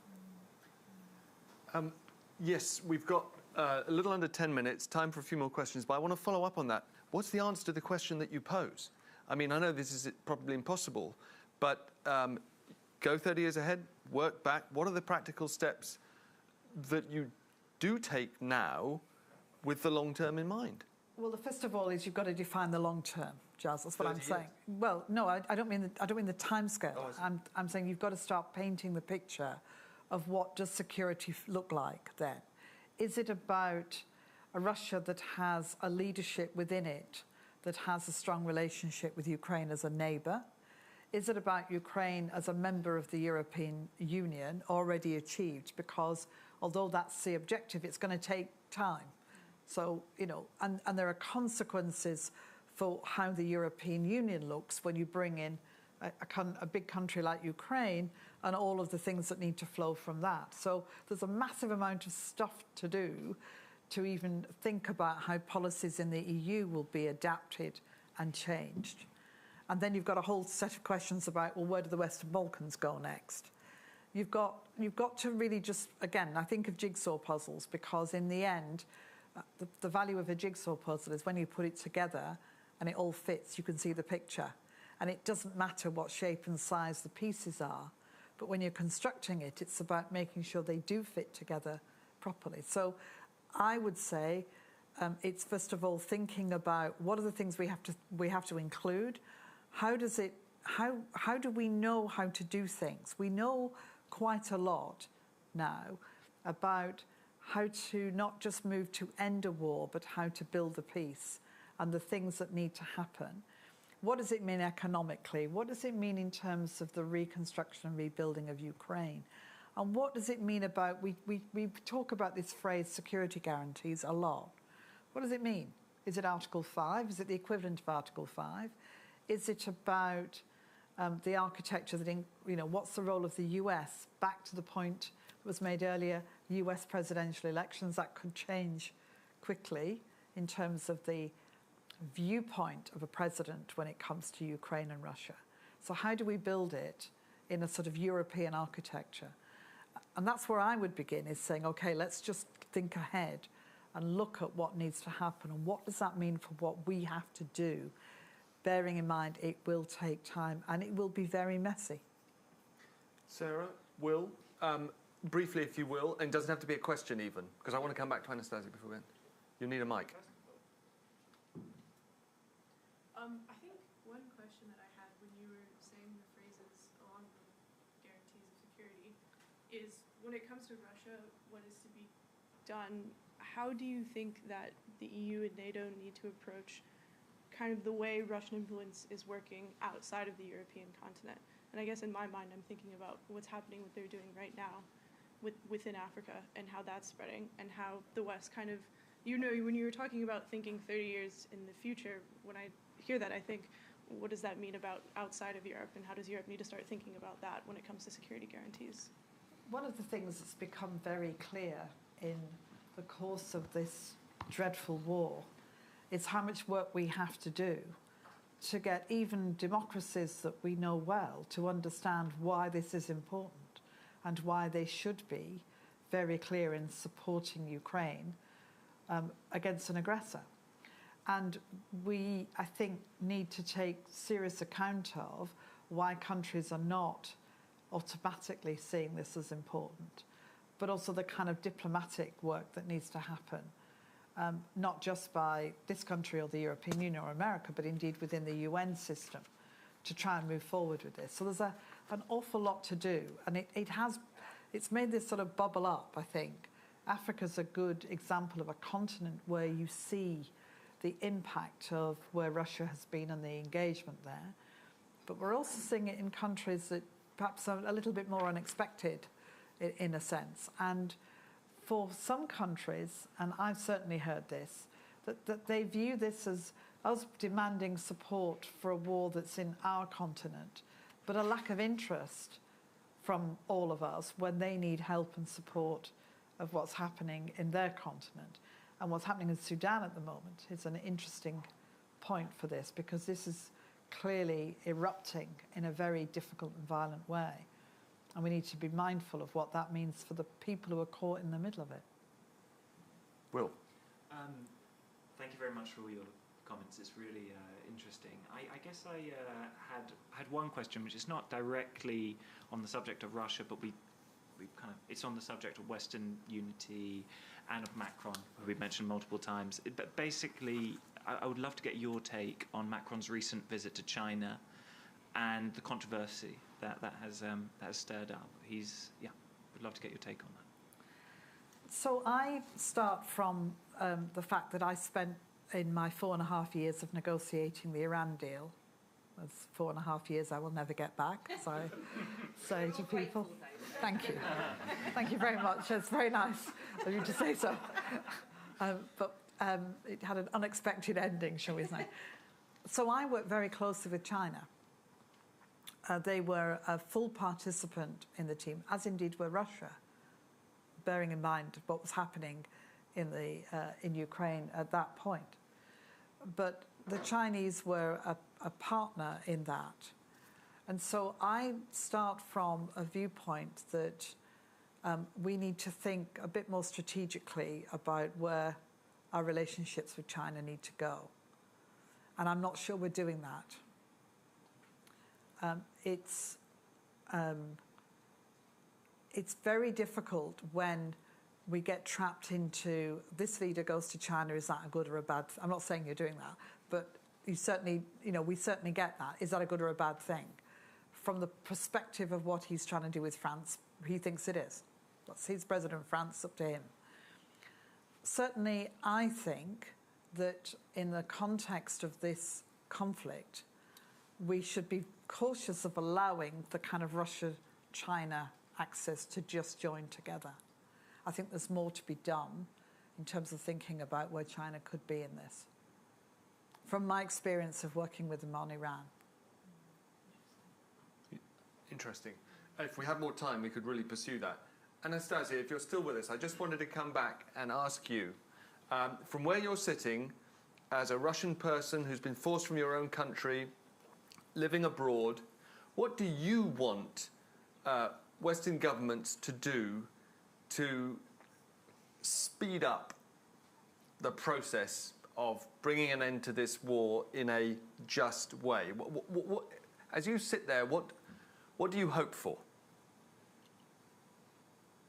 Yes, we've got a little under 10 minutes, time for a few more questions, but I want to follow up on that. What's the answer to the question that you pose? I mean, I know this is probably impossible, but go 30 years ahead, work back. What are the practical steps that you do take now with the long term in mind? Well, the first of all is you've got to define the long term, Giles. That's what I'm saying. Well, no, I don't mean the timescale. Oh, I'm saying you've got to start painting the picture of what does security look like then. Is it about a Russia that has a leadership within it that has a strong relationship with Ukraine as a neighbour? Is it about Ukraine as a member of the European Union already achieved? Because although that's the objective, it's going to take time. So, you know, and there are consequences for how the European Union looks when you bring in a big country like Ukraine and all of the things that need to flow from that. So there's a massive amount of stuff to do to even think about how policies in the EU will be adapted and changed. And then you've got a whole set of questions about, well, where do the Western Balkans go next? You've got to really just, again, I think of jigsaw puzzles, because in the end, the value of a jigsaw puzzle is when you put it together and it all fits, you can see the picture. And it doesn't matter what shape and size the pieces are, but when you're constructing it, it's about making sure they do fit together properly. So I would say it's first of all thinking about what are the things we have to include. How do we know how to do things? We know quite a lot now about how to not just move to end a war, but how to build a peace and the things that need to happen. What does it mean economically? What does it mean in terms of the reconstruction and rebuilding of Ukraine? And what does it mean about, we talk about this phrase security guarantees a lot. What does it mean? Is it Article 5? Is it the equivalent of Article 5? Is it about the architecture that, you know, what's the role of the US? Back to the point that was made earlier, US presidential elections, that could change quickly in terms of the viewpoint of a president when it comes to Ukraine and Russia. So how do we build it in a sort of European architecture? And that's where I would begin, is saying, okay, let's just think ahead and look at what needs to happen and what does that mean for what we have to do, bearing in mind it will take time and it will be very messy. Sarah, Will, briefly if you will, and it doesn't have to be a question even, because I want to come back to Anastasia before we end. You need a mic. I think one question that I had when you were saying the phrases along the guarantees of security is, when it comes to Russia, what is to be done, how do you think that the EU and NATO need to approach kind of the way Russian influence is working outside of the European continent? And I guess in my mind, I'm thinking about what's happening, what they're doing right now within Africa and how that's spreading, and how the West kind of, you know, when you were talking about thinking 30 years in the future, when I hear that, I think, what does that mean about outside of Europe, and how does Europe need to start thinking about that when it comes to security guarantees? One of the things that's become very clear in the course of this dreadful war is how much work we have to do to get even democracies that we know well to understand why this is important and why they should be very clear in supporting Ukraine against an aggressor. And we, I think, need to take serious account of why countries are not automatically seeing this as important, but also the kind of diplomatic work that needs to happen, not just by this country or the European Union or America, but indeed within the UN system to try and move forward with this. So there's an awful lot to do, and it's made this sort of bubble up, I think. Africa's a good example of a continent where you see the impact of where Russia has been and the engagement there. But we're also seeing it in countries that perhaps are a little bit more unexpected in a sense. And for some countries, and I've certainly heard this, that they view this as us demanding support for a war that's in our continent, but a lack of interest from all of us when they need help and support of what's happening in their continent. And what's happening in Sudan at the moment is an interesting point for this, because this is clearly erupting in a very difficult and violent way. And we need to be mindful of what that means for the people who are caught in the middle of it. Will. Thank you very much for all your comments. It's really interesting. I guess I had one question, which is not directly on the subject of Russia, but it's on the subject of Western unity and of Macron, who we've mentioned multiple times. But basically, I would love to get your take on Macron's recent visit to China and the controversy that has stirred up. Would love to get your take on that. So I start from the fact that I spent in my 4.5 years of negotiating the Iran deal. That's 4.5 years I will never get back, as I say to people. Thank you. Thank you very much. It's very nice of you to say so. But it had an unexpected ending, shall we say. So I worked very closely with China. They were a full participant in the team, as indeed were Russia, bearing in mind what was happening in Ukraine at that point. But the Chinese were a partner in that. And so I start from a viewpoint that we need to think a bit more strategically about where our relationships with China need to go. And I'm not sure we're doing that. It's very difficult when we get trapped into this leader goes to China, is that a good or a bad thing? I'm not saying you're doing that, but we certainly get that. Is that a good or a bad thing? From the perspective of what he's trying to do with France, he thinks it is. He's president of France, up to him. Certainly, I think that in the context of this conflict, we should be cautious of allowing the kind of Russia-China axis to just join together. I think there's more to be done in terms of thinking about where China could be in this, from my experience of working with them on Iran. Interesting. If we had more time, we could really pursue that. Anastasia, if you're still with us, I just wanted to come back and ask you, from where you're sitting, as a Russian person who's been forced from your own country, living abroad, what do you want Western governments to do to speed up the process of bringing an end to this war in a just way? As you sit there, what do you hope for?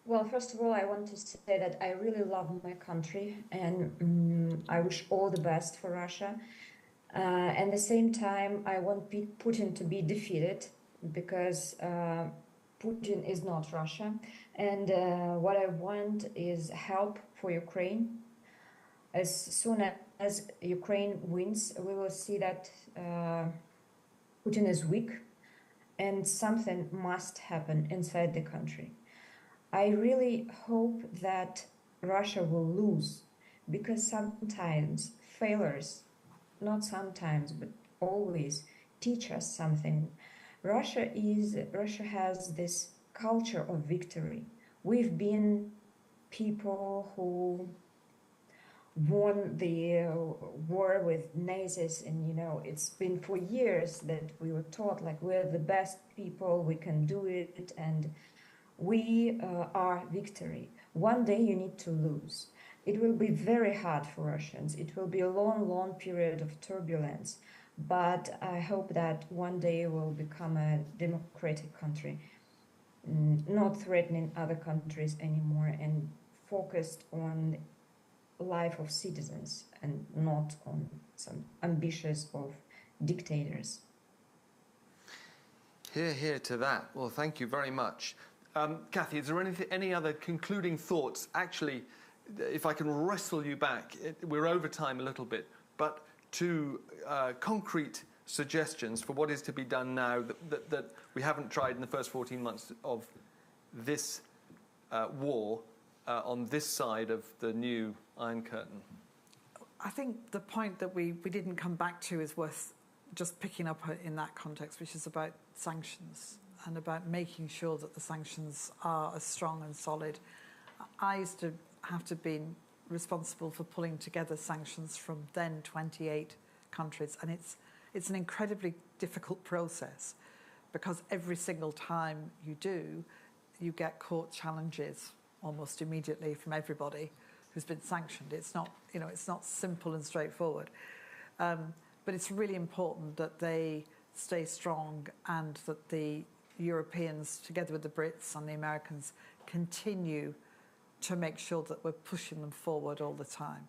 Well, first of all, I want to say that I really love my country, and I wish all the best for Russia. At the same time, I want Putin to be defeated, because Putin is not Russia. And what I want is help for Ukraine. As soon as Ukraine wins, we will see that Putin is weak, and something must happen inside the country. I really hope that Russia will lose, because sometimes failures, not sometimes, but always, teach us something. Russia has this culture of victory. We've been people who won the war with Nazis, and it's been for years that we were taught like we're the best people, we can do it, and we are victory. One day you need to lose. It will be very hard for Russians. It will be a long period of turbulence, but I hope that one day we'll become a democratic country, not threatening other countries anymore and focused on life of citizens and not on some ambitions of dictators. Hear to that. Well, thank you very much. Kathy, is there any other concluding thoughts? Actually, if I can wrestle you back, we're over time a little bit, but to concrete suggestions for what is to be done now that we haven't tried in the first 14 months of this war on this side of the new Iron Curtain. I think the point that we didn't come back to is worth just picking up in that context, which is about sanctions and about making sure that the sanctions are as strong and solid. I used to have to be responsible for pulling together sanctions from then 28 countries, and it's an incredibly difficult process because every single time you do, you get court challenges almost immediately from everybody who's been sanctioned. It's not, it's not simple and straightforward. But it's really important that they stay strong and that the Europeans, together with the Brits and the Americans, continue to make sure that we're pushing them forward all the time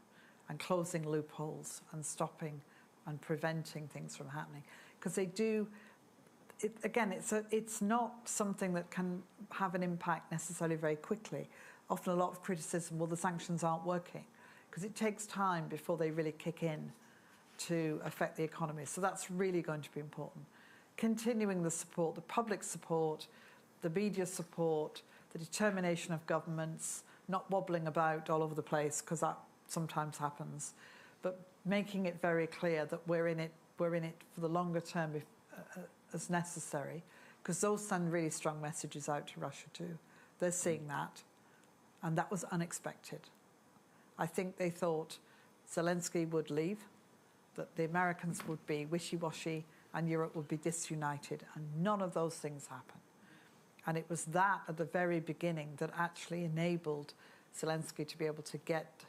and closing loopholes and stopping and preventing things from happening. Because they do, it's not something that can have an impact necessarily very quickly. Often a lot of criticism, well, the sanctions aren't working, because it takes time before they really kick in to affect the economy. So that's really going to be important. Continuing the support, the public support, the media support, the determination of governments, not wobbling about all over the place, because that sometimes happens, but making it very clear that we're in it for the longer term as necessary, because those send really strong messages out to Russia too. They're seeing that, and that was unexpected. I think they thought Zelensky would leave, that the Americans would be wishy-washy and Europe would be disunited, and none of those things happened. And it was that at the very beginning that actually enabled Zelensky to be able to get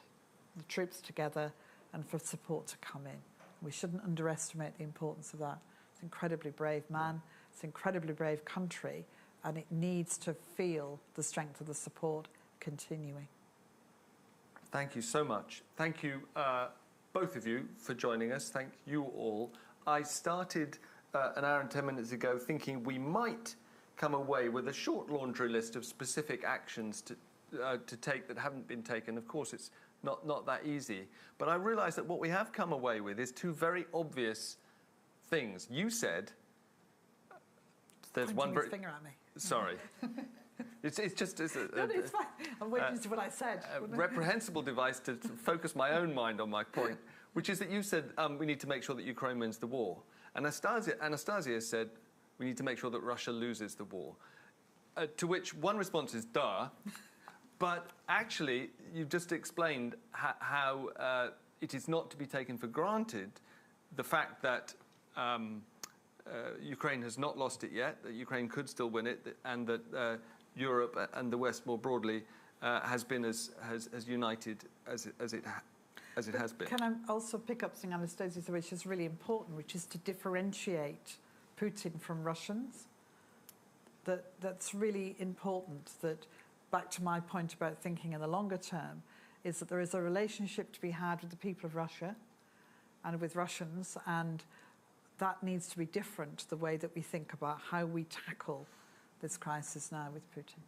the troops together and for support to come in. We shouldn't underestimate the importance of that. It's an incredibly brave man, it's an incredibly brave country, and it needs to feel the strength of the support continuing. Thank you so much. Thank you, both of you, for joining us. Thank you all. I started an hour and 10 minutes ago thinking we might come away with a short laundry list of specific actions to take that haven't been taken. Of course, it's not that easy. But I realised that what we have come away with is two very obvious things. You said there's Pointing one very... his finger at me. Sorry. It's just... No, it's fine. I'm waiting to what I said. A reprehensible device to focus my own mind on my point, which is that you said we need to make sure that Ukraine wins the war. And Anastasia said we need to make sure that Russia loses the war. To which one response is, duh. But actually, you've just explained how it is not to be taken for granted the fact that Ukraine has not lost it yet, that Ukraine could still win it, and that Europe and the West more broadly has been as united as it has been. Can I also pick up something Anastasia said, which is really important, which is to differentiate Putin from Russians? That's really important. That, back to my point about thinking in the longer term, is that there is a relationship to be had with the people of Russia and with Russians, and that needs to be different, the way that we think about how we tackle this crisis now with Putin.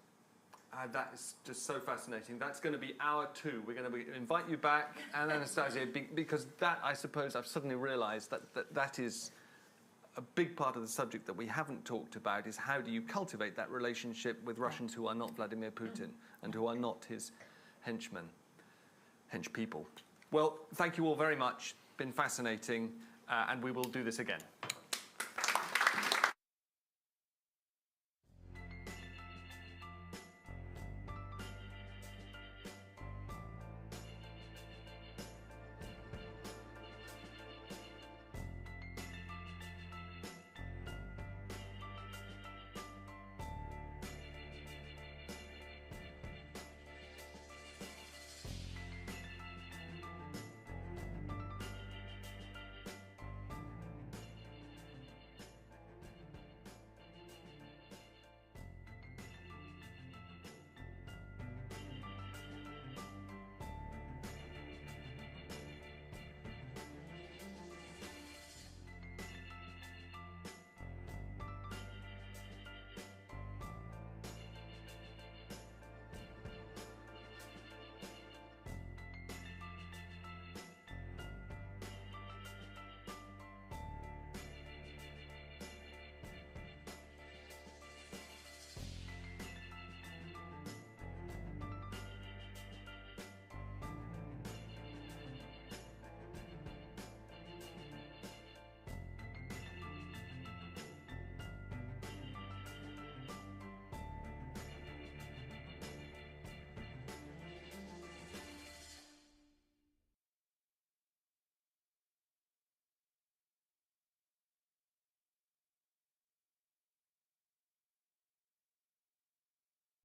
That is just so fascinating. That's going to be hour 2. We're going to invite you back, and Anastasia, because that, I suppose, I've suddenly realised that is a big part of the subject that we haven't talked about, is how do you cultivate that relationship with Russians who are not Vladimir Putin and who are not his henchmen, hench people. Well, thank you all very much. Been fascinating, and we will do this again.